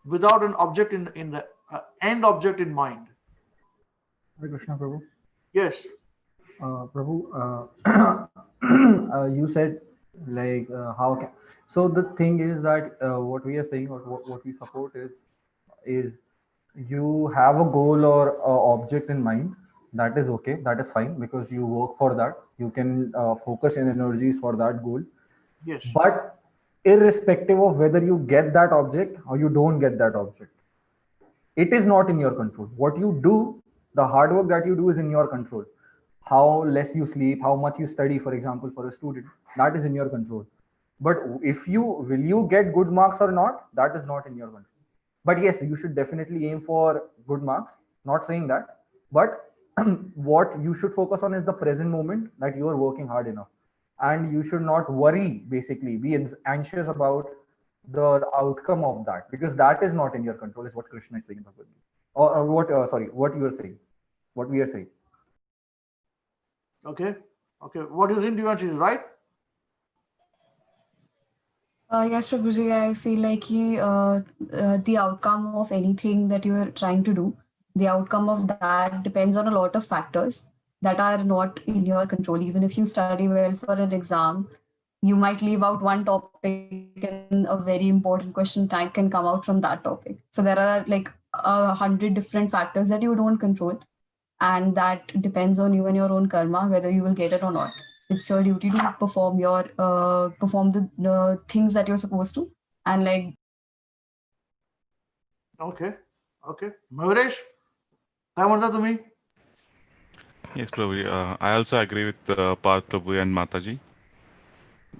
without an object in the end object in mind? Hare Krishna, Prabhu. Yes. Prabhu, you said like how can, so the thing is that what we are saying or what we support is you have a goal or object in mind. That is okay, that is fine, because you work for that, you can focus your energies for that goal. Yes. But irrespective of whether you get that object or you don't get that object, it is not in your control. What you do, the hard work that you do is in your control. How less you sleep, how much you study, for example, for a student, that is in your control. But if will you get good marks or not, that is not in your control. But yes, you should definitely aim for good marks, not saying that, but what you should focus on is the present moment, that you are working hard enough, and you should not worry, basically be anxious about the outcome of that, because that is not in your control, is what Krishna is saying in Bhagavad Gita. Or what what you are saying, what we are saying. Okay. What do you think, Devanshu, is right? Yes, Prabhuji, I feel like the outcome of anything that you are trying to do, the outcome of that depends on a lot of factors that are not in your control. Even if you study well for an exam, you might leave out one topic and a very important question can come out from that topic. So there are like 100 different factors that you don't control, and that depends on you and your own karma whether you will get it or not. It's your duty to perform the things that you're supposed to, And like, Okay. Mahesh, काय म्हणता तुम्ही? Yes, Prabhuji. I also agree with Parth Prabhu and Mataji.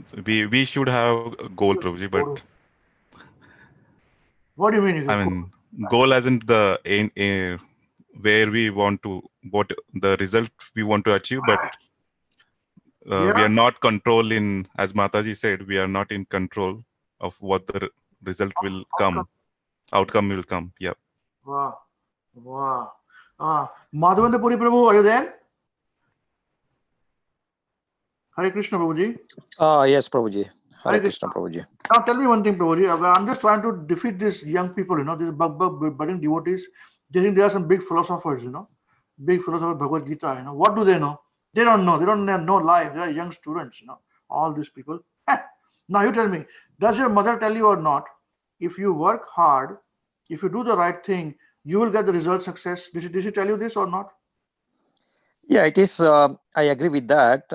So we should have a goal, Prabhuji, but What do you mean? I mean goal as in the where we want to, what the result we want to achieve, but we Yeah. are not control in, as Mataji said, we are not in control of what the result will come. Outcome will come. Yeah. Wow. Madhavendra Puri Prabhu, are you there? Hare Krishna Prabhuji. Yes, Prabhuji. Hare Hare Krishna, Krishna. Prabhuji. Now tell me one thing, Prabhuji. I'm just trying to defeat these young people, these budding devotees. They think they are some big philosophers, big philosophers, Bhagavad Gita, What do they know? They don't know. They don't have no life. They are young students, all these people. Now you tell me, does your mother tell you or not, if you work hard, if you do the right thing, you will get the result success? Did she tell you this or not? Yeah, it is. I agree with that.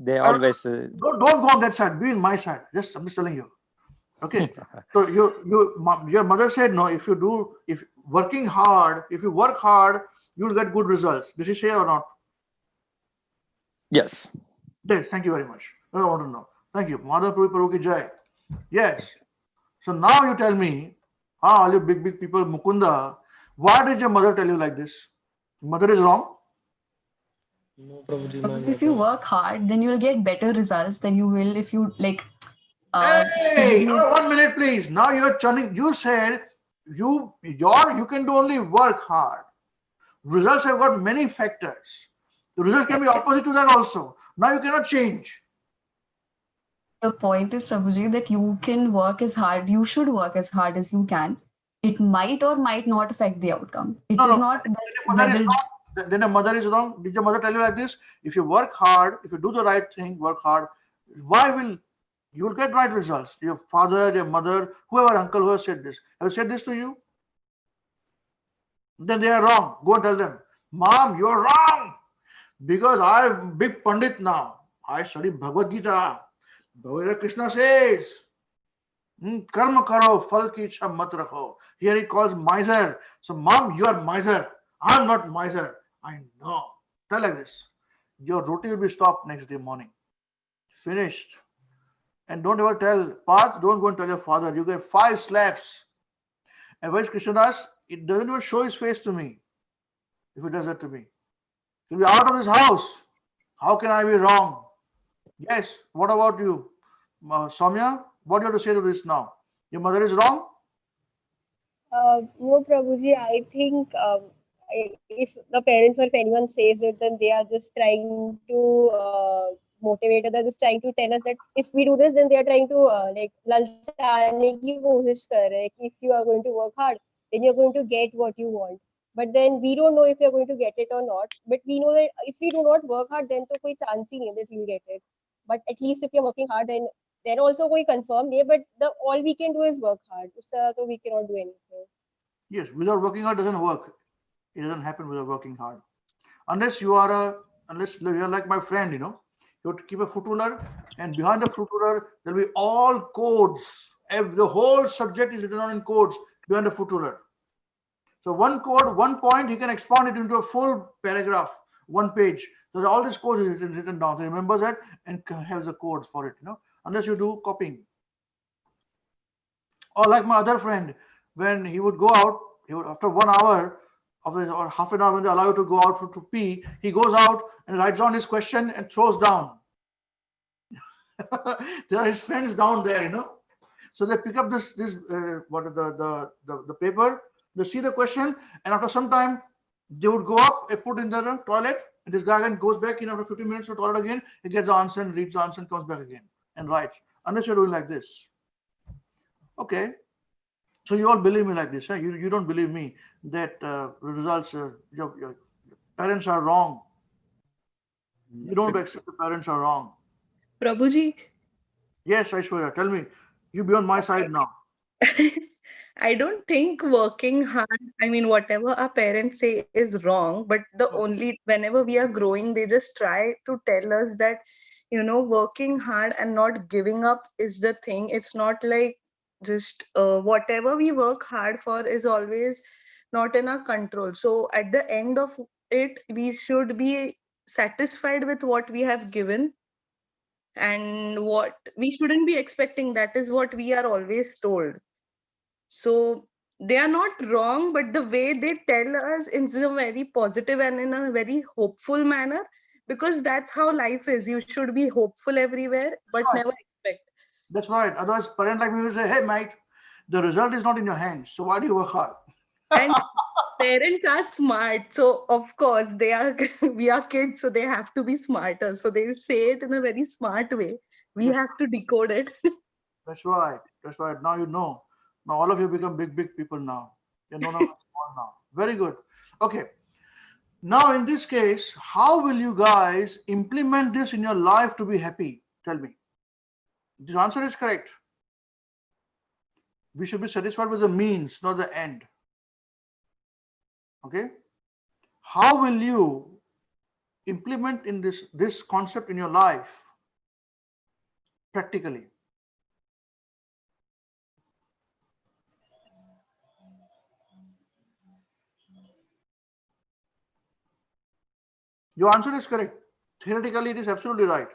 They always. Don't go on that side. Be in my side. I'm just telling you. Okay. So your mother said no. If you work hard, you will get good results. Did she say or not? Yes. Yes. Thank you very much. I want to know. Thank you. Mother Prabhu ki jai. Yes. So now you tell me, all you big people, Mukunda, why did your mother tell you like this? Mother is wrong. No, Prabhuji, because if you work hard, then you will get better results than you will if you like. Hey, 1 minute, please. Now you're churning. You said you can do only work hard. Results have got many factors. The results can be opposite to that also. Now you cannot change. The point is, Prabhuji, that you can work as hard. You should work as hard as you can. It might or might not affect the outcome. It is not. Then your mother is wrong. Did your mother tell you like this? If you work hard, if you do the right thing, work hard, you will get right results. Your father, your mother, whoever, uncle, whoever said this. Have said this to you? Then they are wrong. Go and tell them, Mom, you're wrong. Because I'm big Pandit now. I study Bhagavad Gita. Bhagavad Krishna says, Karma karo, phal ki ichha mat rakho. Here he calls miser. So, Mom, you are miser. I'm not miser. I know. Tell like this. Your roti will be stopped next day morning. Finished. And don't ever tell, Path, don't go and tell your father. You get 5 slaps. And where's Krishnadas? It doesn't even show his face to me. If he does that to me, he'll be out of his house. How can I be wrong? Yes. What about you, Soumya? What do you have to say to this now? Your mother is wrong? No, Prabhuji, I think if the parents or if anyone says it, then they are just trying to motivate us. They're just trying to tell us that if we do this, then they are trying to like lalchane ki koshish kar rahe. If you are going to work hard, then you're going to get what you want. But then we don't know if you're going to get it or not. But we know that if we do not work hard, then to koi chance hi nahi that we'll get it. But at least if you're working hard, then also koi confirm nahi. But all we can do is work hard. So we cannot do anything. Yes, without working hard doesn't work. It doesn't happen without working hard. Unless you are like my friend, you have to keep a foot ruler, and behind the foot ruler there'll be all codes. The whole subject is written on in codes behind the foot ruler. So one code, one point, he can expand it into a full paragraph, 1 page. So all this code is written down. So he remembers that and has the codes for it, unless you do copying. Or like my other friend, when he would go out, after 1 hour or half an hour when they allow you to go out to pee, he goes out and writes down his question and throws down. There are his friends down there, So they pick up the paper, they see the question, and after some time they would go up and put in the toilet, and this guy again goes back in after 15 minutes to the toilet again, he gets the answer and reads the answer and comes back again and writes. Unless you're doing like this. Okay. So you all believe me like this. You don't believe me that results, your parents are wrong. You don't accept the parents are wrong. Prabhuji? Yes, Aishwarya, tell me. You be on my side now. I don't think working hard, whatever our parents say is wrong, but whenever we are growing, they just try to tell us that, working hard and not giving up is the thing. It's not like just whatever we work hard for is always not in our control. So at the end of it, we should be satisfied with what we have given, and what we shouldn't be expecting. That is what we are always told. So they are not wrong, but the way they tell us is a very positive and in a very hopeful manner, because that's how life is. You should be hopeful everywhere, but right. never expect. That's right. Otherwise, parent like me will say, "Hey, mate, the result is not in your hands. So why do you work hard?" And parents are smart, so of course they are. We are kids, so they have to be smarter. So they say it in a very smart way. We That's have to decode it. That's right. That's right. Now you know. Now all of you become big people now. You're no longer small now. Very good. Okay. Now in this case, how will you guys implement this in your life to be happy? Tell me. The answer is correct. We should be satisfied with the means, not the end. Okay. How will you implement in this concept in your life practically? Your answer is correct. Theoretically, it is absolutely right.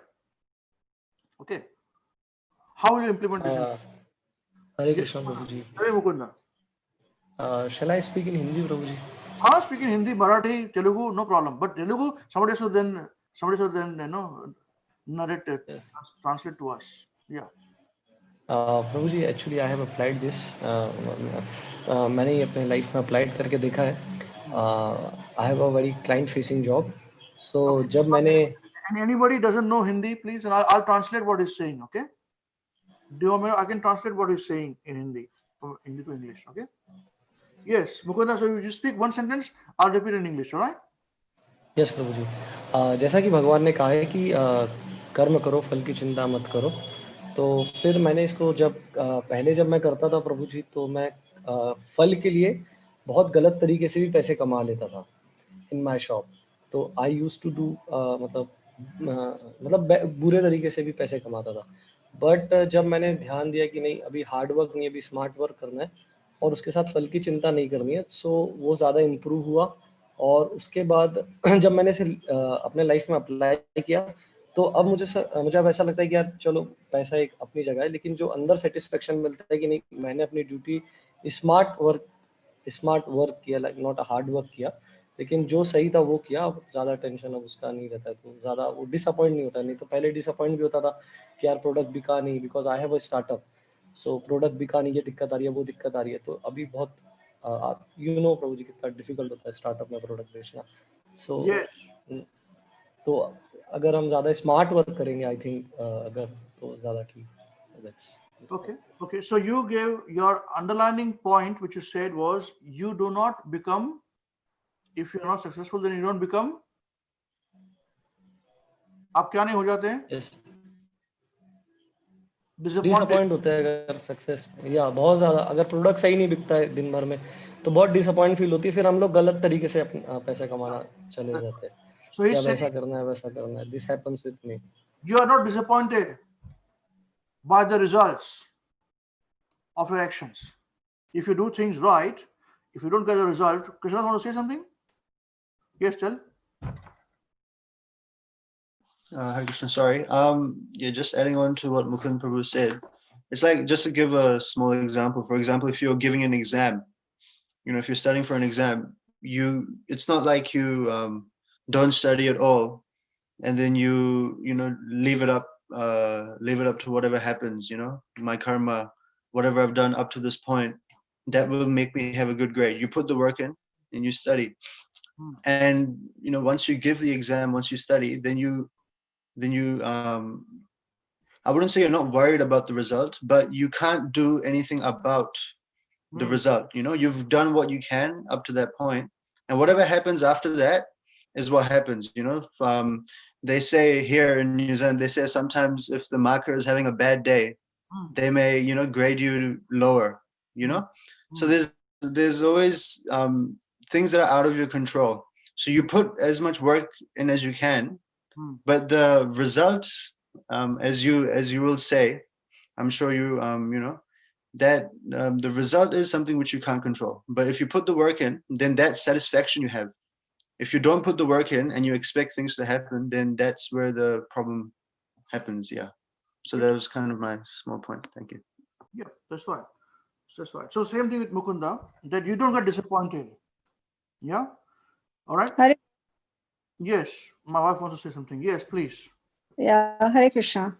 Okay. How will you implement this? Hare Krishna, Prabhuji. Hare Mukunda. Shall I speak in Hindi, Prabhuji? Speak in Hindi, Marathi, Telugu, no problem. But Telugu, somebody should then narrate it, Yes. translate to us. Yeah. Prabhuji, actually I have applied this. मैंने अपने life में applied करके देखा है. I have a very client-facing job. So Okay. जब मैंने And anybody doesn't know Hindi, please, and I'll translate what he's saying. Okay. Do you want me? I can translate what he's saying in Hindi, from Hindi to English. Okay. Yes, Mukunda. So you just speak one sentence. I'll repeat in English. All right? Yes Prabhu ji. जैसा कि भगवान ने कहा है कि कर्म करो, फल की चिंता मत करो. तो फिर मैंने इसको जब पहले जब मैं करता था प्रभु जी, तो मैं फल के लिए बहुत गलत तरीके से भी पैसे कमा लेता था इन माय शॉप. तो आई यूज टू डू मतलब बुरे तरीके से भी पैसे कमाता था. बट जब मैंने ध्यान दिया कि नहीं, अभी हार्ड वर्क नहीं, अभी स्मार्ट वर्क करना है और उसके साथ फल की चिंता नहीं करनी है, सो वो ज़्यादा इम्प्रूव हुआ. और उसके बाद जब मैंने इसे अपने लाइफ में अप्लाई किया, तो अब मुझे अब ऐसा लगता है कि यार चलो, पैसा एक अपनी जगह है, लेकिन जो अंदर सेटिस्फेक्शन मिलता है कि नहीं, मैंने अपनी ड्यूटी स्मार्ट वर्क किया, like not a hard work किया, लेकिन जो सही था वो किया. अब ज़्यादा टेंशन अब उसका नहीं रहता है, तो ज़्यादा वो डिसअपॉइंट नहीं होता. नहीं तो पहले डिसअपॉइंट भी होता था कि यार प्रोडक्ट बिका नहीं, because I have a startup. So product बिका नहीं, ये दिक्कत आ रही है, वो दिक्कत आ रही है. तो अभी बहुत प्रभु जी, कितना डिफिकल्ट होता है स्टार्टअप में प्रोडक्ट बेचना. सो तो अगर हम ज़्यादा स्मार्ट वर्क करेंगे, आई थिंक अगर, तो ज़्यादा ठीक. Okay. So you gave your underlining point, which you said was, you do not become, if you're not successful, then you don't become. आप क्या नहीं हो जाते हैं? Yes. डिसअपॉइंट होता है अगर सक्सेस, या बहुत ज्यादा अगर प्रोडक्ट सही नहीं बिकता है दिन भर में, तो बहुत डिसअपॉइंट फील होती है. फिर हम लोग गलत तरीके से अपना पैसा कमाना चले जाते हैं. या वैसा करना है, वैसा करना है. This happens with me. You are not disappointed by the results of your actions. If you do things right, if you don't get a result, Krishna, want to say something? Yes, tell. Hare Krishna, sorry. Yeah, just adding on to what Mukund Prabhu said. It's like, just to give a small example. For example, if you're giving an exam, if you're studying for an exam, it's not like you don't study at all, and then you leave it up to whatever happens. My karma, whatever I've done up to this point, that will make me have a good grade. You put the work in and you study, and once you give the exam, once you study, then you I wouldn't say you're not worried about the result, but you can't do anything about the result. You've done what you can up to that point, and whatever happens after that is what happens. They say here in New Zealand, they say sometimes if the marker is having a bad day, they may grade you lower. So there's always things that are out of your control. So you put as much work in as you can, but the result, as you will say, I'm sure you that the result is something which you can't control. But if you put the work in, then that satisfaction you have. If you don't put the work in and you expect things to happen, then that's where the problem happens. Yeah. So that was kind of my small point. Thank you. Yeah, that's right. That's right. So same thing with Mukunda, that you don't get disappointed. Yeah. All right. Hare, Yes, my wife wants to say something. Yes, please. yeah, Hare Krishna,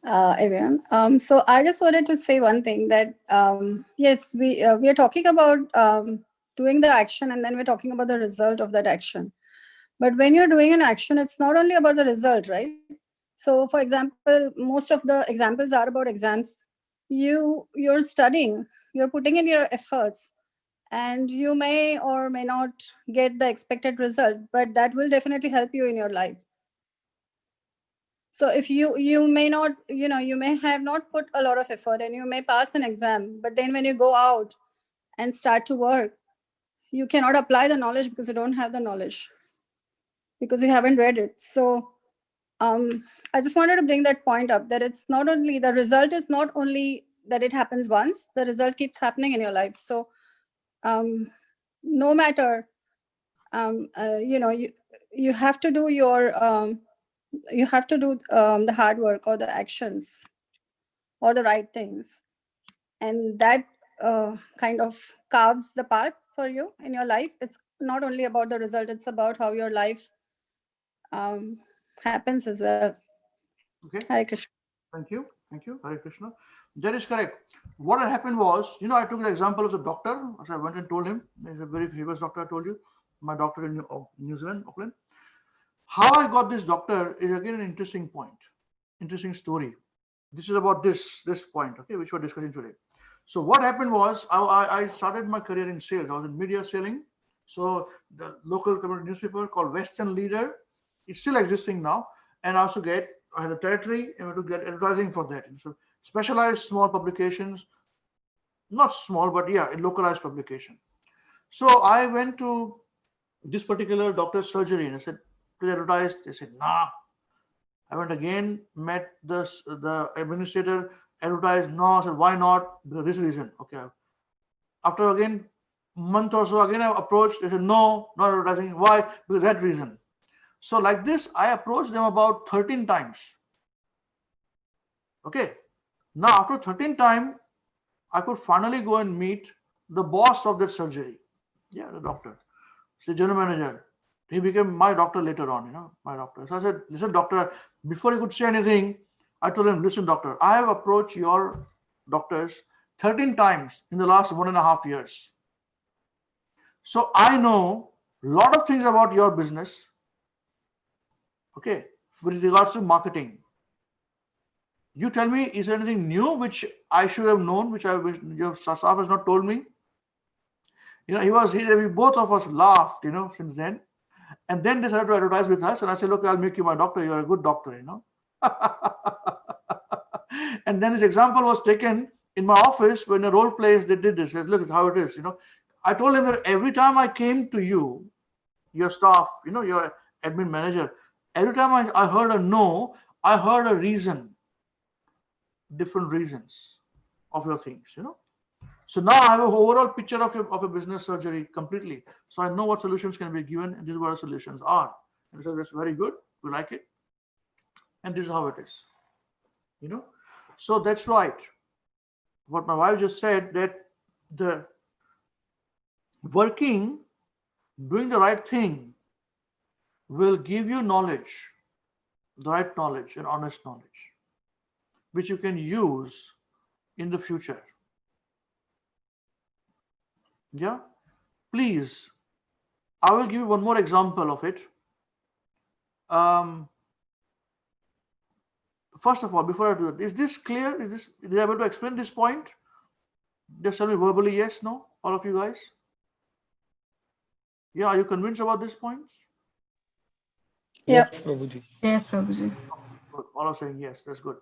everyone. So I just wanted to say one thing that yes, we are talking about doing the action, and then we're talking about the result of that action. But when you're doing an action, it's not only about the result, right? So, for example, most of the examples are about exams. You're studying, you're putting in your efforts, and you may or may not get the expected result, but that will definitely help you in your life. So if you may not, you may have not put a lot of effort and you may pass an exam, but then when you go out and start to work, you cannot apply the knowledge because you don't have the knowledge, because you haven't read it. So I just wanted to bring that point up, that it's not only, the result is not only that it happens once, the result keeps happening in your life. So no matter, you have to do your, you have to do the hard work or the actions or the right things. And that kind of carves the path for you in your life. It's not only about the result, it's about how your life happens as well. Okay. Hare Krishna. Thank you. Thank you. Hare Krishna. That is correct. What had happened was, I took the example of the doctor. As I went and told him, he's a very famous doctor, I told you, my doctor in New Zealand, Auckland. How I got this doctor is again an interesting point, interesting story. This is about this point, okay, which we're discussing today. So what happened was, I started my career in sales. I was in media selling. So the local community newspaper called Western Leader, it's still existing now. And I had a territory and to get advertising for that. And so specialized small publications, not small, but yeah, a localized publication. So I went to this particular doctor's surgery and I said, please advertise. They said, nah. I went again, met the administrator, advertised. No, I said, why not? Because this reason. Okay. After again, month or so, again I approached. They said, no, not advertising. Why? Because that reason. So like this, I approached them about 13 times. Okay. Now, after 13 times, I could finally go and meet the boss of that surgery. Yeah, the doctor. The general manager. He became my doctor later on, my doctor. So I said, listen, doctor, before he could say anything, I told him, listen, doctor, I have approached your doctors 13 times in the last 1.5 years. So I know a lot of things about your business, okay, with regards to marketing. You tell me, is there anything new which I should have known, which your staff has not told me? We both of us laughed, since then. And then they started to advertise with us. And I said, look, I'll make you my doctor. You're a good doctor, And then this example was taken in my office when a role plays, they did this. Said, look, how it is, I told him that every time I came to you, your staff, your admin manager, every time I heard a no, I heard a reason, different reasons of your things, So now I have an overall picture of a business surgery completely. So I know what solutions can be given, and this is what the solutions are. And so that's very good. We like it. And this is how it is. So that's right. What my wife just said, that the working, doing the right thing will give you knowledge, the right knowledge and honest knowledge, which you can use in the future. Yeah, please. I will give you one more example of it. First of all, before I do that, is this clear? Did I able to explain this point? Just tell me verbally, yes, no, all of you guys. Yeah, are you convinced about this point? Yeah. Yes, Prabhuji. Yes, Prabhuji. Good. All are saying yes. That's good.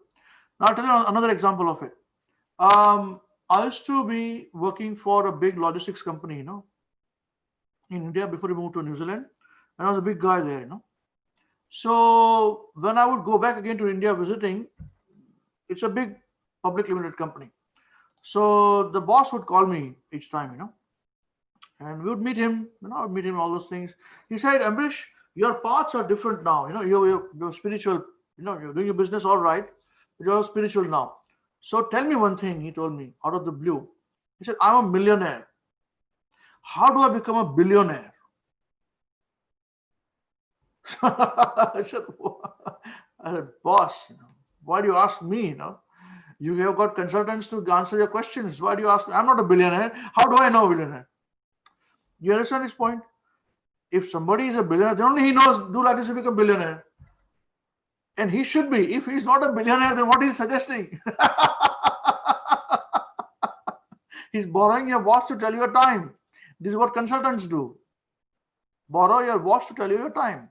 Now I'll tell you another example of it. I used to be working for a big logistics company, in India before we moved to New Zealand, and I was a big guy there, So when I would go back again to India visiting, it's a big public limited company. So the boss would call me each time, and we would meet him, I would meet him, all those things. He said, Ambrish, your paths are different now. You're spiritual, you're doing your business all right, but you're spiritual now. So tell me one thing, he told me out of the blue. He said, I'm a millionaire. How do I become a billionaire? I said, boss, why do you ask me? You have got consultants to answer your questions. Why do you ask? I'm not a billionaire. How do I know a billionaire? You understand this point? If somebody is a billionaire, then only he knows do like this to become a billionaire. And he should be. If he's not a billionaire, then what is he suggesting? He's borrowing your boss to tell you your time. This is what consultants do. Borrow your boss to tell you your time.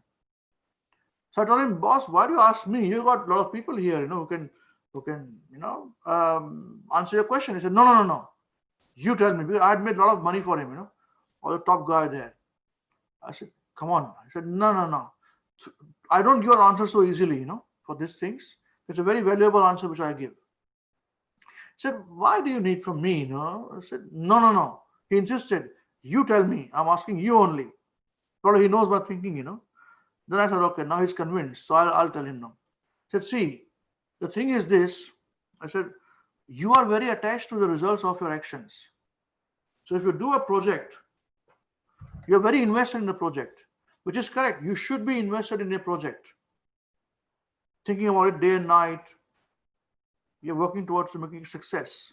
So I told him, boss, why do you ask me? You got a lot of people here, who can answer your question. He said, no. You tell me. Because I had made a lot of money for him, or the top guy there. I said, come on. I said, no. I don't give an answer so easily, for these things. It's a very valuable answer which I give. He said, why do you need from me? I said, no. He insisted, you tell me. I'm asking you only. Probably he knows my thinking, Then I said, okay, now he's convinced. So I'll tell him now. He said, see, the thing is this. I said, you are very attached to the results of your actions. So if you do a project, you're very invested in the project, which is correct. You should be invested in a project, thinking about it day and night. You're working towards making success,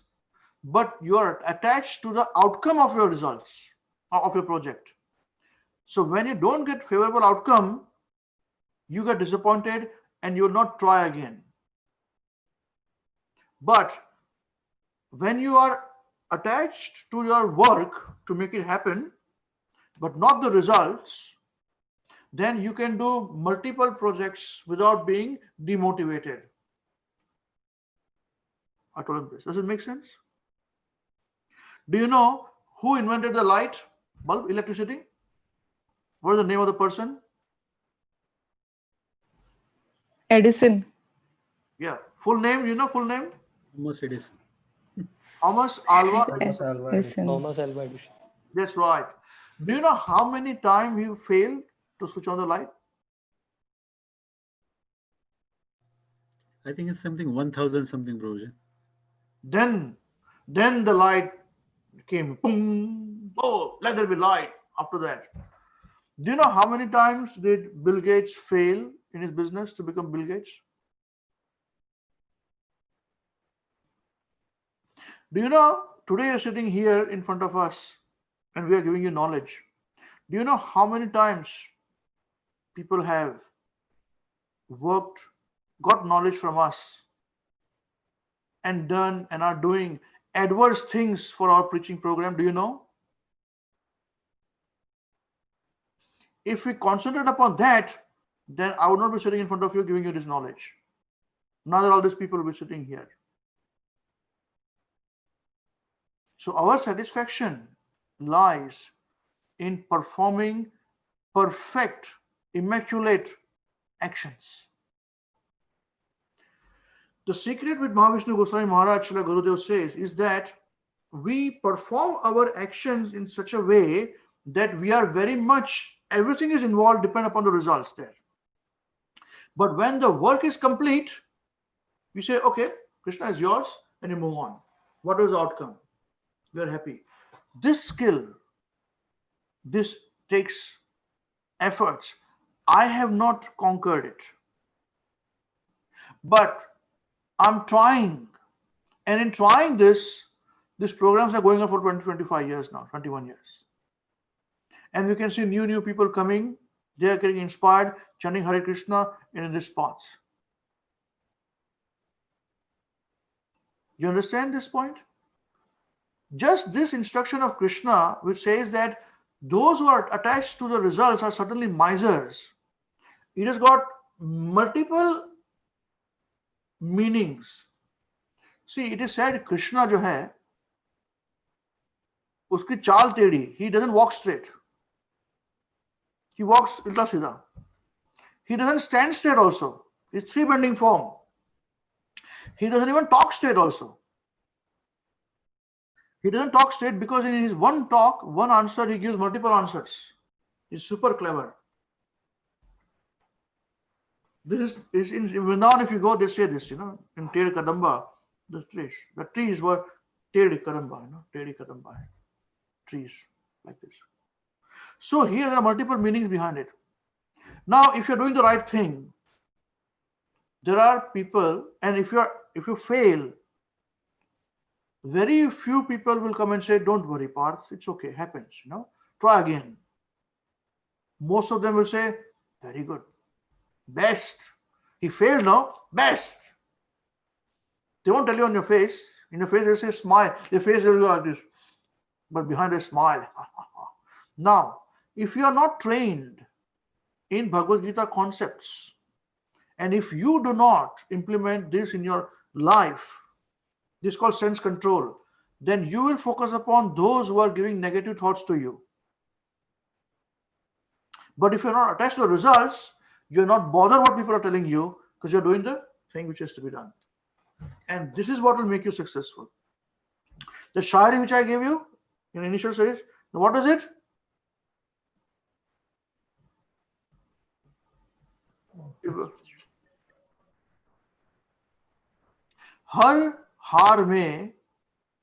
but you are attached to the outcome of your results of your project. So when you don't get favorable outcome, you get disappointed and you will not try again. But when you are attached to your work to make it happen, but not the results, then you can do multiple projects without being demotivated. I told him this. Does it make sense? Do you know who invented the light bulb, electricity? What is the name of the person? Edison. Yeah. Full name, full name? Thomas Edison. Thomas Alva Edison. Thomas Alva Edison. That's right. Do you know how many times he failed to switch on the light? I think it's something 1000 something, Prabhuji. Then the light came. Boom. Oh, let there be light after that. Do you know how many times did Bill Gates fail in his business to become Bill Gates? Do you know, today you're sitting here in front of us and we are giving you knowledge. Do you know how many times people have worked, got knowledge from us and done and are doing adverse things for our preaching program? Do you know? If we concentrate upon that, then I would not be sitting in front of you giving you this knowledge. Neither all these people will be sitting here. So our satisfaction lies in performing perfect, immaculate actions. The secret with Mahavishnu Goswami Maharaj, Srila Gurudev says, is that we perform our actions in such a way that we are very much, everything is involved, depend upon the results there. But when the work is complete, we say, okay, Krishna is yours, and you move on. What was the outcome? We are happy. This skill, this takes efforts. I have not conquered it. But I'm trying. And in trying this, these programs are going on for 25 years now, 21 years. And we can see new people coming. They are getting inspired, chanting Hare Krishna in this path. You understand this point? Just this instruction of Krishna, which says that those who are attached to the results are certainly misers. It has got multiple meanings. See, it is said Krishna jo hai, uski chaal tedi, he doesn't walk straight. He walks ulta sida. He doesn't stand straight also. It's three bending form. He doesn't even talk straight also. He doesn't talk straight because in his one talk, one answer, he gives multiple answers. He's super clever. This is in Vrindavan, if you go, they say this, in Tere Kadamba, the trees were Tere Kadamba, Tere Kadamba, trees like this. So here there are multiple meanings behind it. Now, if you're doing the right thing, there are people, and if you fail, very few people will come and say, "Don't worry, Parth, it's okay, happens, try again." Most of them will say, "Very good, best." He failed now, best. They won't tell you on your face. In your face, they say smile. Their face will go like this, but behind a smile. Now, if you are not trained in Bhagavad Gita concepts, and if you do not implement this in your life, this is called sense control, then you will focus upon those who are giving negative thoughts to you. But if you're not attached to the results, you're not bothered what people are telling you because you're doing the thing which has to be done. And this is what will make you successful. The Shayari which I gave you in initial stage, what is it? हर हार में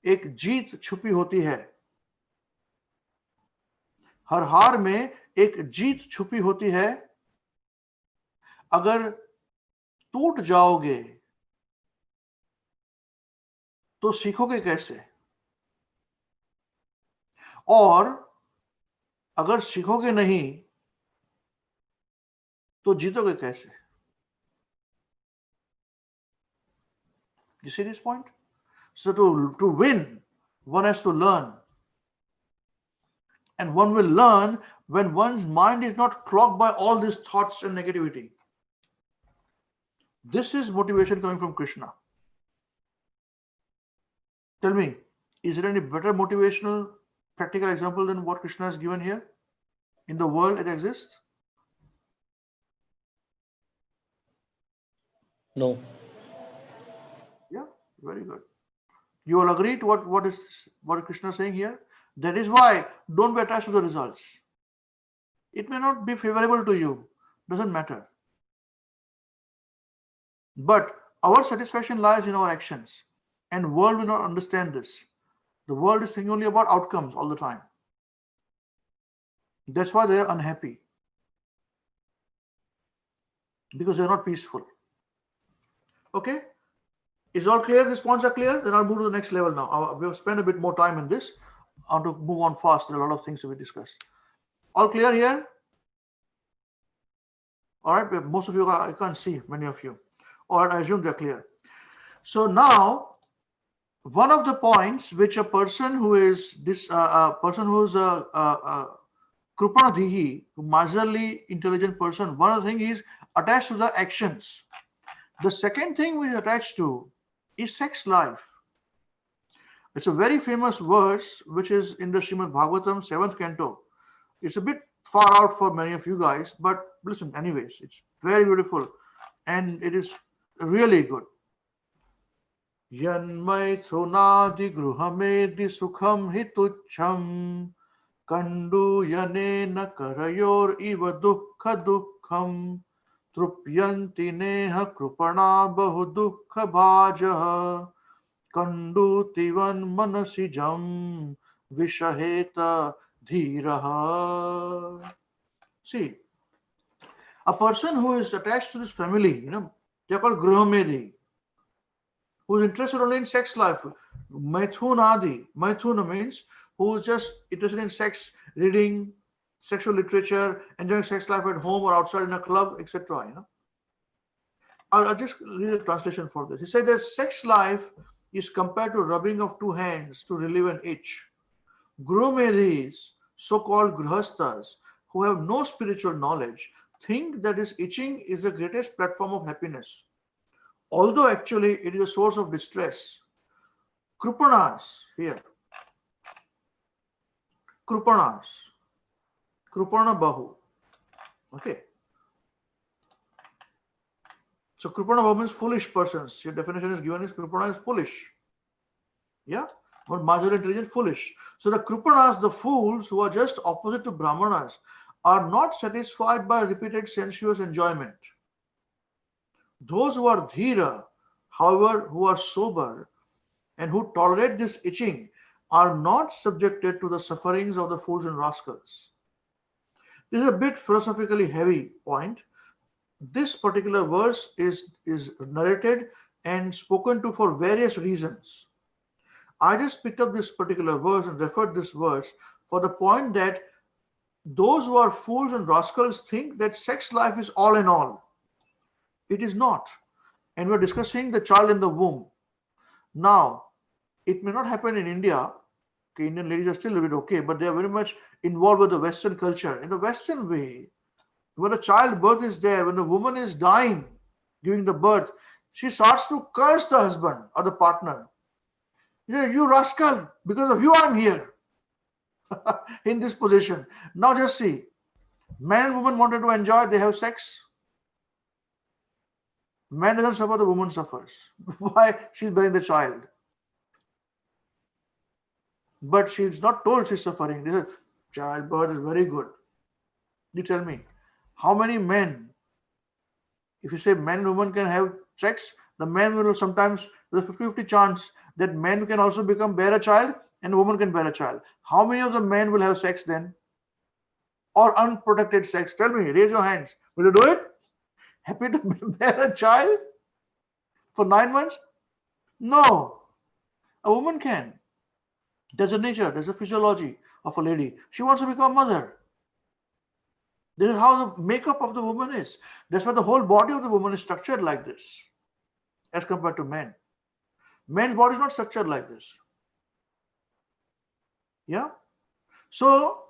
एक जीत छुपी होती है. हर हार में एक जीत छुपी होती है. अगर टूट जाओगे तो सीखोगे कैसे, और अगर सीखोगे नहीं तो जीतोगे कैसे? You see this point? So to win, one has to learn. And one will learn when one's mind is not clogged by all these thoughts and negativity. This is motivation coming from Krishna. Tell me, is there any better motivational practical example than what Krishna has given here? In the world it exists? No. Yeah, very good. You all agree to what Krishna is saying here? That is why don't be attached to the results. It may not be favorable to you, doesn't matter. But our satisfaction lies in our actions, and world will not understand this. The world is thinking only about outcomes all the time. That's why they are unhappy, because they are not peaceful. Okay? Is all clear? These points are clear? Then I'll move to the next level now. We'll spend a bit more time in this. I want to move on fast. There are a lot of things to be discussed. All clear here? All right. Most of you, I can't see many of you. All right. I assume they're clear. So now, one of the points which a person who is Krupanadhihi, miserly intelligent person, one of the things is attached to the actions. The second thing we attach to is sex life. It's a very famous verse which is in the Srimad Bhāgavatam 7th canto. It's a bit far out for many of you guys, but listen anyways, it's very beautiful and it is really good. Yanmai thunadi gruhamedi sukham hitucham kandu yanena karayor iva dukkha dukkham trupyanti neha krupana bahu dukkha bhajah kandu tivan manasijam vishaheta dhiraha. See, a person who is attached to this family, they are called gruhamedi, who is interested only in sex life. Maithunadi. Maithuna means who is just interested in sex, reading sexual literature, enjoying sex life at home or outside in a club, etc. I'll just read a translation for this. He said that sex life is compared to rubbing of two hands to relieve an itch. Grumedis, so-called grihastas, who have no spiritual knowledge, think that this itching is the greatest platform of happiness, although actually it is a source of distress. Krupanas, here. Krupanas. Krupana Bahu. Okay. So Krupana Bahu means foolish persons. Your definition is given is Krupana is foolish. Yeah. Or marginally intelligent, foolish. So the Kripanas, the fools who are just opposite to Brahmanas, are not satisfied by repeated sensuous enjoyment. Those who are dhira, however, who are sober and who tolerate this itching, are not subjected to the sufferings of the fools and rascals. This is a bit philosophically heavy point. This particular verse is narrated and spoken to for various reasons. I just picked up this particular verse and referred this verse for the point that those who are fools and rascals think that sex life is all in all. It is not. And we're discussing the child in the womb. Now, it may not happen in India. Okay, Indian ladies are still a bit okay, but they are very much involved with the Western culture. In the Western way, when a childbirth is there, when the woman is dying, giving the birth, she starts to curse the husband or the partner. He says, "You rascal, because of you I'm here in this position." Now just see, man and woman wanted to enjoy, they have sex. Man doesn't suffer, the woman suffers. Why? She's bearing the child. But she's not told she's suffering. They say, childbirth is very good. You tell me, how many men, if you say man and woman can have sex, the man will sometimes, there's a 50-50 chance that men can also bear a child and a woman can bear a child. How many of the men will have sex then? Or unprotected sex? Tell me, raise your hands. Will you do it? Happy to bear a child for 9 months? No. A woman can. There's a nature, there's a physiology of a lady. She wants to become a mother. This is how the makeup of the woman is. That's why the whole body of the woman is structured like this as compared to men. Men's body is not structured like this. Yeah? So,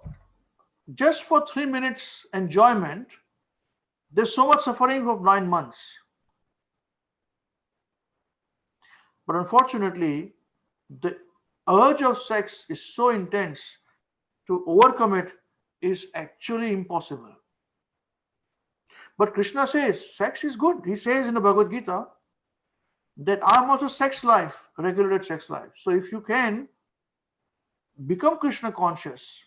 just for 3 minutes enjoyment, there's so much suffering of 9 months. But unfortunately, the urge of sex is so intense, to overcome it is actually impossible. But Krishna says sex is good. He says in the Bhagavad Gita that I'm also sex life, regulated sex life. So if you can become Krishna conscious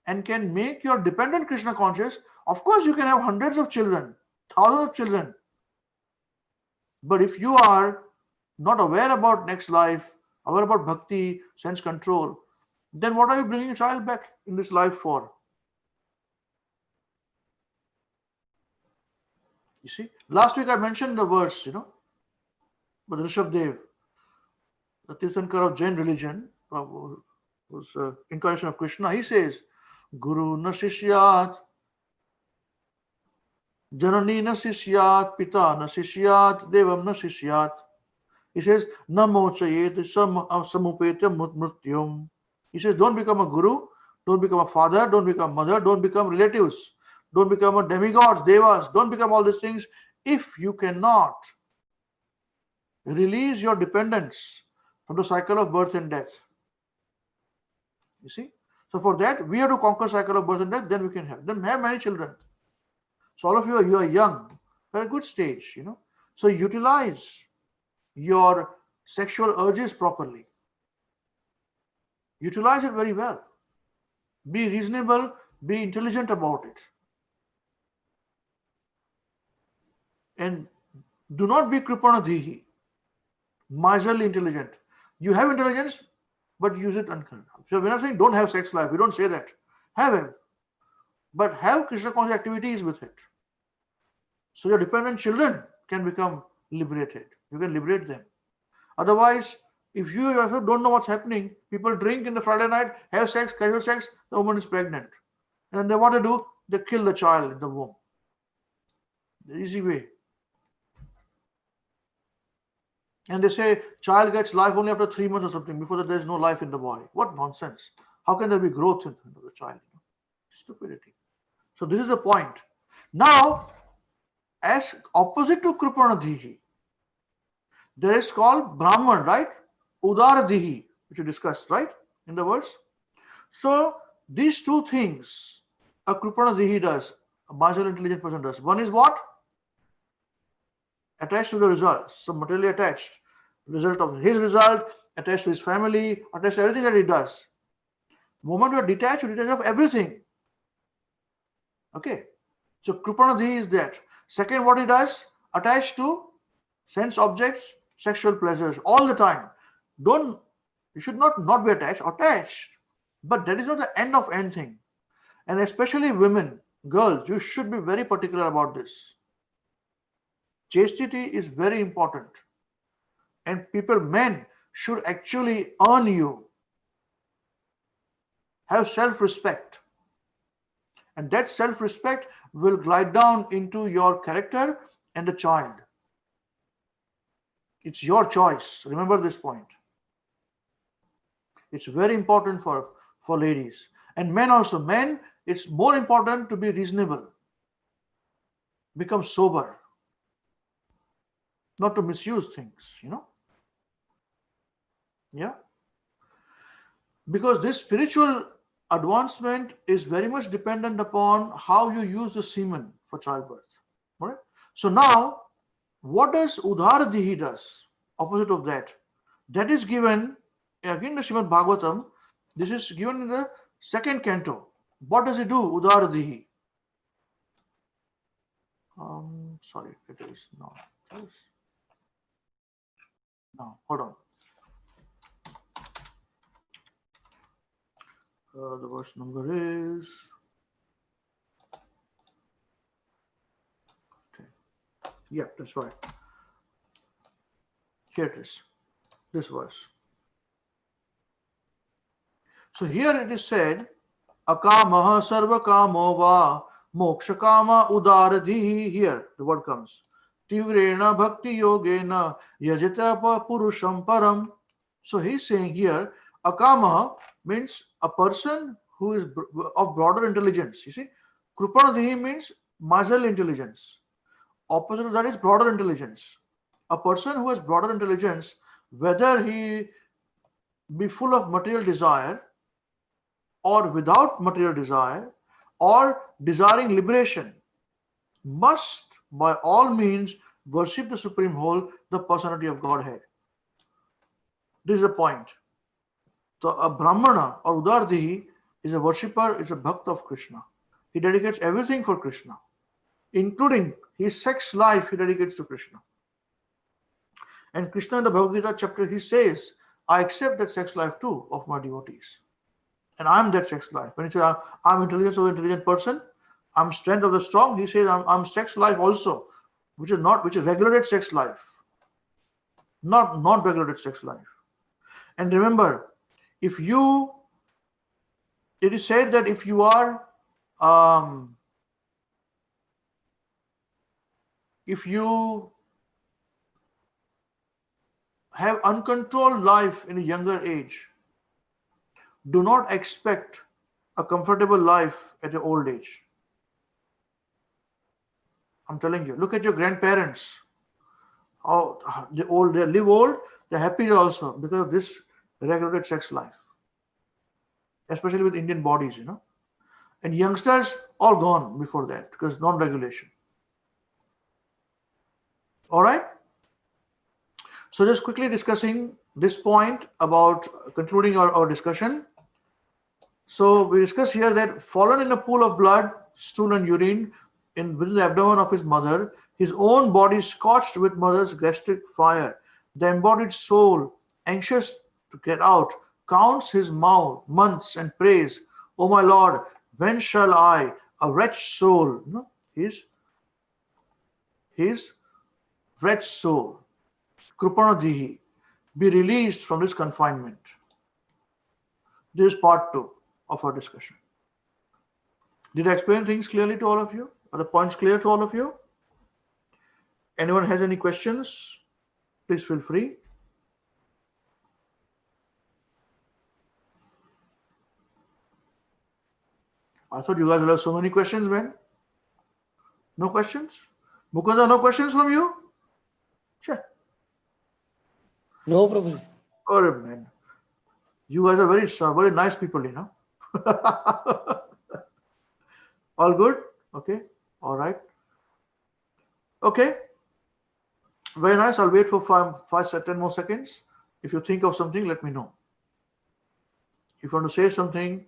and can make your dependent Krishna conscious, of course you can have hundreds of children, thousands of children. But if you are not aware about next life, aware about bhakti, sense control, then what are you bringing a child back in this life for? You see, last week I mentioned the verse, but Rishabdev, the Tirthankar of Jain religion, who's incarnation of Krishna, he says, Guru na sishyat, Janani na sishyat, Pita na sishyat, Devam na sishyat. He says, Namo chayet samupetya mrityum. He says, don't become a guru, don't become a father, don't become mother, don't become relatives, don't become a demigods, devas, don't become all these things if you cannot release your dependence from the cycle of birth and death. You see? So for that, we have to conquer cycle of birth and death, then we can have many children. So all of you are young, at a good stage, So utilize your sexual urges properly. Utilize it very well. Be reasonable, be intelligent about it. And do not be kripanadhihi, miserly intelligent. You have intelligence, but use it uncontrolled. So we're not saying don't have sex life. We don't say that. Have it. But have Krishna conscious activities with it. So your dependent children can become liberated. You can liberate them. Otherwise, if you yourself don't know what's happening, people drink in the Friday night, have sex, casual sex, the woman is pregnant. And then what they do? They kill the child in the womb. The easy way. And they say child gets life only after 3 months or something. Before that, there is no life in the body. What nonsense. How can there be growth in the child? Stupidity. So this is the point. Now, as opposite to Kripanadhihi, there is called Brahman, right? Udaradhihi, which we discussed, right? In the verse. So these two things a Kripanadhihi does, a marginal intelligent person does. One is what? Attached to the result. So materially attached. Result of his result attached to his family, attached to everything that he does. The moment you are detached, you detach of everything. Okay. So Kripanadhi is that. Second, what he does, attached to sense objects, sexual pleasures all the time. You should not be attached. But that is not the end of anything. And especially women, girls, you should be very particular about this. Chastity is very important. And men should actually earn you. Have self-respect. And that self-respect will glide down into your character and the child. It's your choice. Remember this point. It's very important for ladies. And men also. Men, it's more important to be reasonable. Become sober. Not to misuse things, Yeah. Because this spiritual advancement is very much dependent upon how you use the semen for childbirth. All right? So now, what does Udharadihi does? Opposite of that. That is given, again the Srimad Bhagavatam, this is given in the second canto. What does it do, Udharadihi? Sorry, it is not. No, hold on. The verse number is... Okay. Yeah, that's right. Here it is. This verse. So here it is said, Akamaha sarva kamo va moksha kama udaradhi. Here the word comes. Tivrena bhakti yogena yajita purusham param. So he's saying here, Akamaha means a person who is of broader intelligence. You see, Kripanadhi means marginal intelligence. Opposite of that is broader intelligence. A person who has broader intelligence, whether he be full of material desire or without material desire or desiring liberation, must by all means worship the Supreme Whole, the personality of Godhead. This is the point. So a Brahmana or Udardihi is a worshipper, is a bhakt of Krishna. He dedicates everything for Krishna, including his sex life he dedicates to Krishna. And Krishna in the Bhagavad Gita chapter, he says, I accept that sex life too of my devotees. And I'm that sex life. When he says, I'm intelligence of an intelligent person, I'm strength of the strong, he says, I'm sex life also, which is regulated sex life, not regulated sex life. And remember, it is said that if you are, if you have uncontrolled life in a younger age, do not expect a comfortable life at your old age. I'm telling you, look at your grandparents. How they live old, they're happy also because of this regulated sex life, especially with Indian bodies, And youngsters all gone before that because non-regulation. All right. So just quickly discussing this point about concluding our discussion. So we discuss here that fallen in a pool of blood, stool and urine within the abdomen of his mother, his own body scorched with mother's gastric fire, the embodied soul, anxious to get out, counts his months and prays, O my Lord, when shall I, a wretched soul, his wretched soul, Kripanadhihi, be released from this confinement? This is part 2 of our discussion. Did I explain things clearly to all of you? Are the points clear to all of you? Anyone has any questions? Please feel free. I thought you guys will have so many questions, man. No questions? Mukunda, no questions from you? Sure. No, Prabhuji. Oh, man. You guys are very nice people, All good? Okay. All right. Okay. Very nice. I'll wait for 5 10 more seconds. If you think of something, let me know. If you want to say something.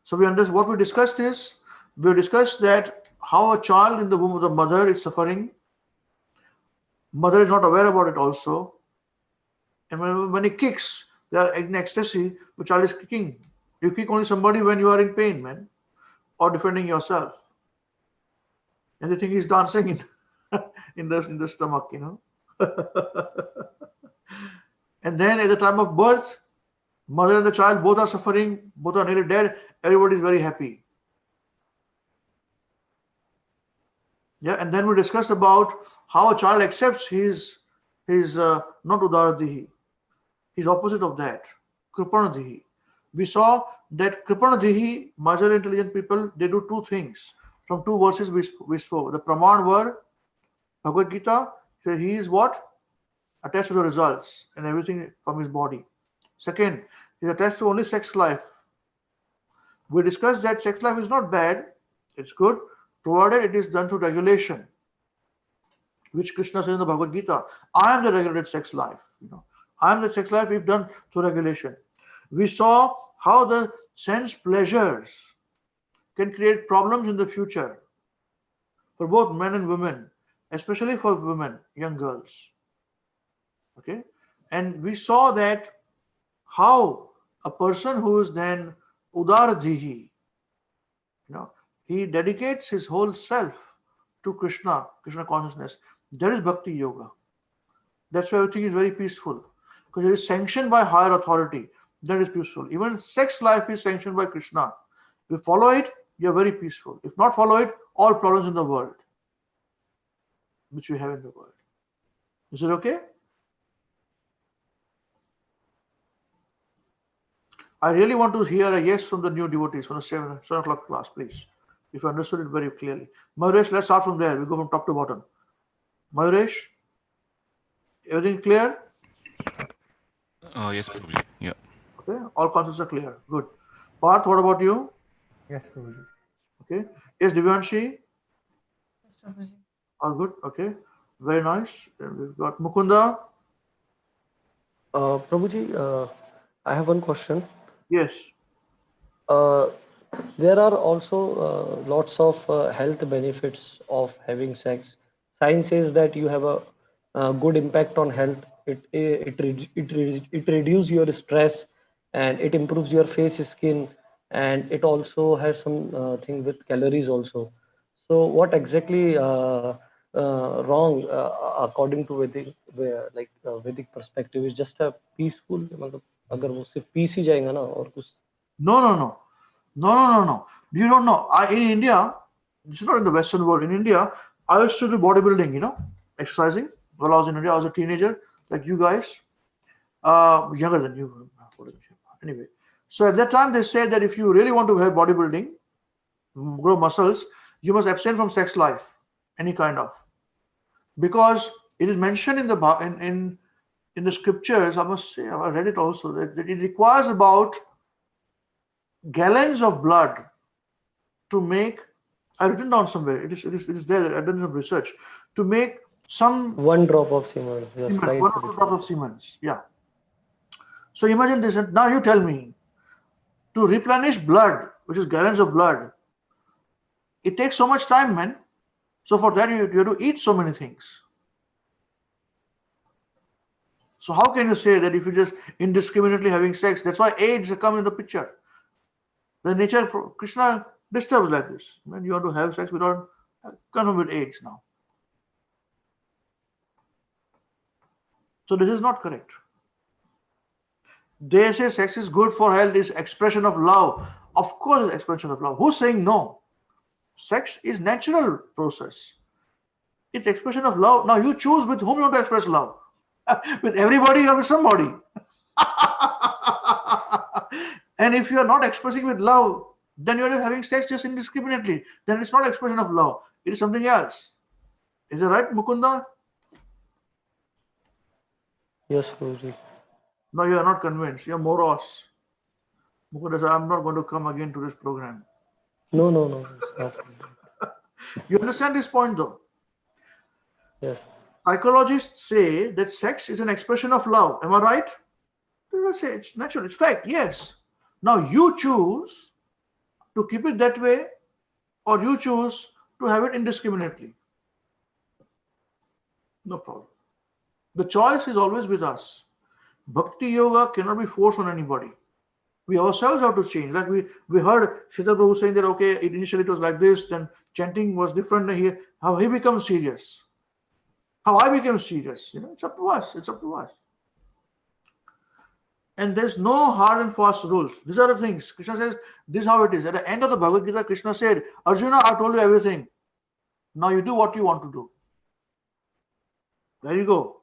So we understand what we discussed is, we discussed that how a child in the womb of the mother is suffering. Mother is not aware about it also. And when he kicks, they are in ecstasy, the child is kicking. You kick only somebody when you are in pain, man, or defending yourself. And they think he's dancing in the stomach, you know. And then at the time of birth, mother and the child both are suffering, both are nearly dead. Everybody is very happy. Yeah, and then we discussed about how a child accepts his not Udaradihi. He's opposite of that, Kripanadihi. We saw that Kripanadihi, major intelligent people, they do two things. From two verses we spoke. The Praman were Bhagavad Gita. So he is what? Attached to the results and everything from his body. Second, he is attached to only sex life. We discussed that sex life is not bad, it's good, provided it is done through regulation, which Krishna says in the Bhagavad Gita. I am the regulated sex life. You know, I am the sex life if done through regulation. We saw how the sense pleasures can create problems in the future for both men and women, especially for women, young girls. Okay, and we saw that how a person who is then Udaradhihi, you know, he dedicates his whole self to Krishna consciousness. That is Bhakti Yoga. That's why everything is very peaceful, because it is sanctioned by higher authority. That is peaceful. Even sex life is sanctioned by Krishna. If you follow it, you are very peaceful. If not follow it, all problems in the world, which we have in the world. Is it okay? I really want to hear a yes from the new devotees from the 7 o'clock class, please. If you understood it very clearly. Mayuresh, let's start from there. We go from top to bottom. Mayuresh, everything clear? Yes, Prabhuji. Yeah. Okay, all concepts are clear. Good. Parth, what about you? Yes, Prabhuji. Okay. Yes, Divyanshi? Yes, Prabhuji. All good. Okay. Very nice. Then we've got Mukunda. Prabhuji, I have one question. Yes. There are also lots of health benefits of having sex. Science says that you have a good impact on health. It reduces your stress, and it improves your face skin, and it also has some thing with calories also. So what exactly wrong according to Vedic Vedic perspective is just a peaceful, मतलब अगर वो सिर्फ piece ही जाएगा ना और कुछ No. You don't know. In India, this is not in the Western world. In India, I used to do bodybuilding, you know, exercising while I was in India. I was a teenager, like you guys, younger than you. Anyway, so at that time, they said that if you really want to have bodybuilding, grow muscles, you must abstain from sex life, any kind of, because it is mentioned in the in the scriptures. I must say, I read it also that it requires about gallons of blood to make. I've written down somewhere. It is there. I've done some research to make some 1 drop of semen. Yes, semen, right. 1 or 2 drops of semen. Yeah. So imagine this. Now you tell me, to replenish blood, which is gallons of blood, it takes so much time, man. So for that you have to eat so many things. So how can you say that if you just indiscriminately having sex? That's why AIDS come in the picture. The nature Krishna disturbs like this. When you want to have sex without confirmed with AIDS now. So this is not correct. They say sex is good for health, is expression of love. Of course, it's expression of love. Who's saying no? Sex is natural process. It's expression of love. Now you choose with whom you want to express love. With everybody or with somebody. And if you are not expressing with love, then you are just having sex just indiscriminately. Then it's not expression of love. It is something else. Is that right, Mukunda? Yes, Guruji. No, you are not convinced. You are morose. Mukunda says, I'm not going to come again to this program. No, it's not. You understand this point though? Yes. Psychologists say that sex is an expression of love. Am I right? That's it. It's natural. It's fact. Yes. Now you choose to keep it that way, or you choose to have it indiscriminately. No problem. The choice is always with us. Bhakti yoga cannot be forced on anybody. We ourselves have to change. Like we heard Shita Prabhu saying that, okay, initially it was like this, then chanting was different. How he becomes serious. How I became serious. It's up to us. It's up to us. And there's no hard and fast rules. These are the things. Krishna says, this is how it is. At the end of the Bhagavad Gita, Krishna said, Arjuna, I told you everything. Now you do what you want to do. There you go.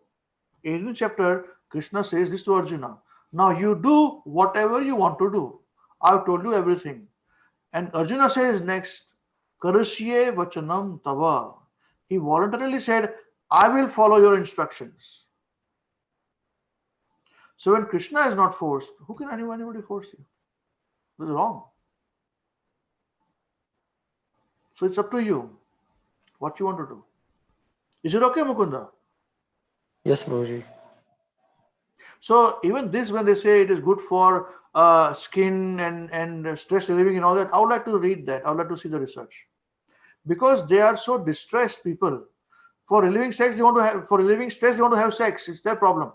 18th chapter, Krishna says this to Arjuna. Now you do whatever you want to do. I've told you everything. And Arjuna says next, Karasye vachanam tava. He voluntarily said, I will follow your instructions. So when Krishna is not forced, who can anybody force you? This is wrong. So it's up to you what you want to do. Is it okay, Mukunda? Yes, Prabhuji. So even this, when they say it is good for skin and stress relieving and all that, I would like to read that. I would like to see the research. Because they are so distressed people. For relieving stress, they want to have sex. It's their problem.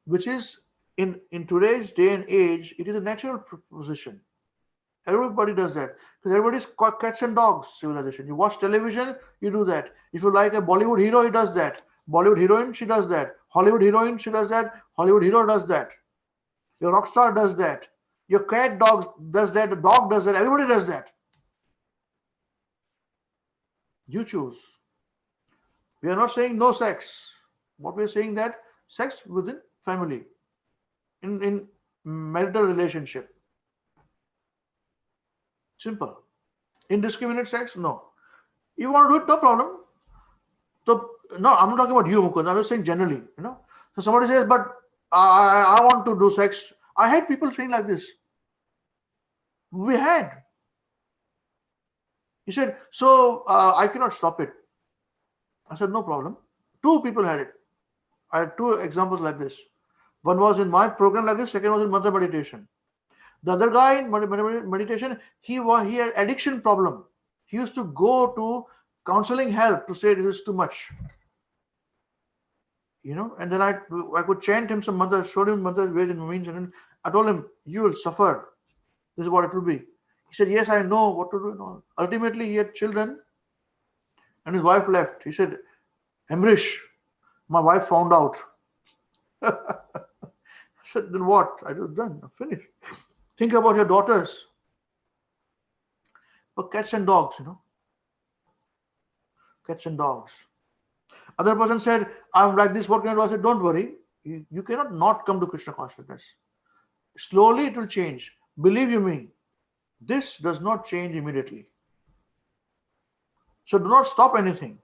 Which is, in today's day and age, it is a natural position. Everybody does that. Because everybody's cats and dogs civilization. You watch television, you do that. If you like a Bollywood hero, he does that. Bollywood heroine, she does that. Hollywood heroine, she does that. Hollywood hero does that. Your rock star does that. Your cat dog does that. The dog does that. Everybody does that. You choose. We are not saying no sex. What we are saying that sex within family, in marital relationship. Simple. Indiscriminate sex? No. You want to do it? No problem. So, no, I'm not talking about you, Mukund. I'm just saying generally, So somebody says, but I want to do sex. I had people saying like this. We had. He said, so I cannot stop it. I said, no problem. 2 people had it. I had 2 examples like this. One was in my program like this. Second was in mantra meditation. The other guy in meditation, he had addiction problem. He used to go to counseling help to say this is too much. And then I could chant him some mantras, showed him mantras, ways and means, and then I told him, you will suffer. This is what it will be. He said, yes, I know what to do. No. Ultimately, he had children and his wife left. He said, Amrish, my wife found out. I said, then what? I was done. I'm finished. Think about your daughters. But cats and dogs, Cats and dogs. Other person said, I'm like this, what can I do? I said, don't worry. You cannot not come to Krishna consciousness. Slowly it will change. Believe you me, this does not change immediately. So do not stop anything.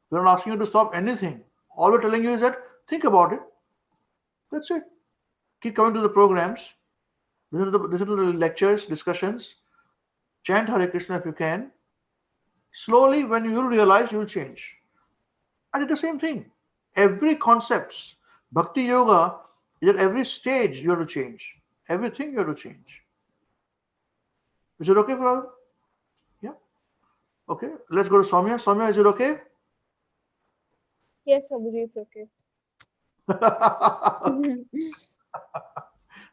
We're not asking you to stop anything. All we're telling you is that think about it. That's it. Keep coming to the programs. Listen to the lectures, discussions. Chant Hare Krishna if you can. Slowly, when you realize, you will change. I did the same thing. Every concepts, Bhakti Yoga, is at every stage you have to change. Everything you have to change. Is it okay for us? Yeah? Okay. Let's go to Soumya. Soumya, is it okay? Yes, Prabhuji, it's okay.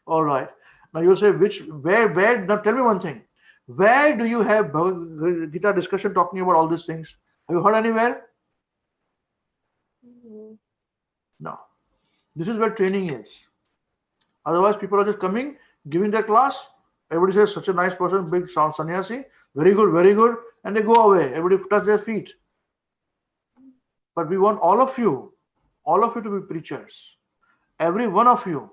All right. Now you say where, now tell me one thing. Where do you have Bhagavad Gita discussion talking about all these things? Have you heard anywhere? No. This is where training is. Otherwise, people are just coming, giving their class. Everybody says, such a nice person, big sannyasi, very good, and they go away. Everybody touches their feet. But we want all of you to be preachers. Every one of you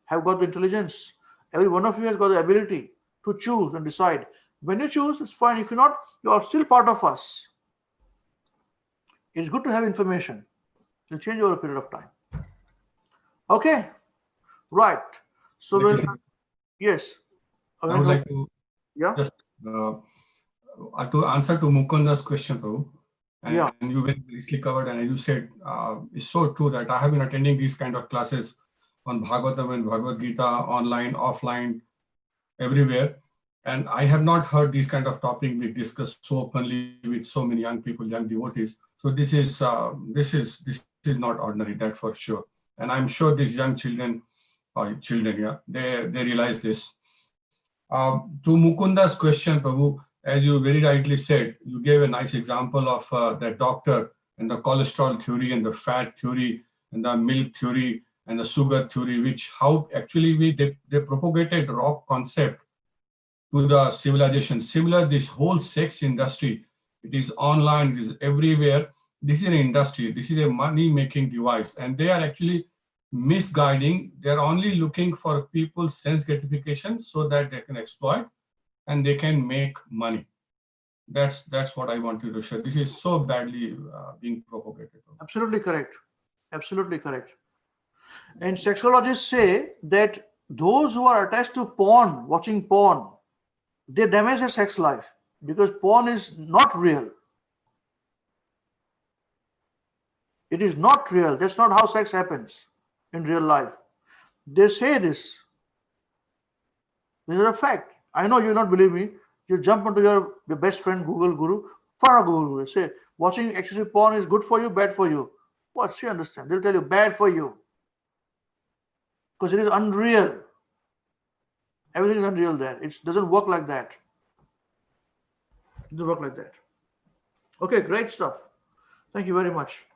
have got the intelligence. Every one of you has got the ability to choose and decide. When you choose, it's fine. If you're not, you are still part of us. It's good to have information. It will change over a period of time. Okay? Right. So yes. I would like to just to answer to Mukunda's question, Prabhu. Yeah. And you very briefly covered, and you said it's so true that I have been attending these kind of classes on Bhagavatam and Bhagavad Gita, online, offline, everywhere. And I have not heard these kind of topics be discussed so openly with so many young people, young devotees. So this is not ordinary, that for sure. And I'm sure these young children, they realize this. To Mukunda's question, Prabhu, as you very rightly said, you gave a nice example of that doctor and the cholesterol theory and the fat theory and the milk theory and the sugar theory, which how actually they propagated wrong concept to the civilization. Similar, this whole sex industry, it is online, it is everywhere. This is an industry, this is a money-making device, and they are actually misguiding. They're only looking for people's sense gratification so that they can exploit and they can make money. That's what I wanted to share. This is so badly being propagated. Absolutely correct. Absolutely correct. And sexologists say that those who are attached to porn, watching porn, they damage their sex life because porn is not real. It is not real. That's not how sex happens in real life. They say this. This is a fact. I know you not believe me. You jump into your best friend, Google Guru, find a Google Guru. Say, watching excessive porn is good for you, bad for you. What? She understand. They'll tell you, bad for you. Because it is unreal. Everything is unreal there. It doesn't work like that. It doesn't work like that. Okay, great stuff. Thank you very much.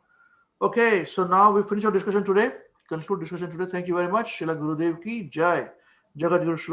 Okay, so now we finish our discussion today. Conclude discussion today. Thank you very much. Srila Gurudev ki Jai. Jagat Guru Srila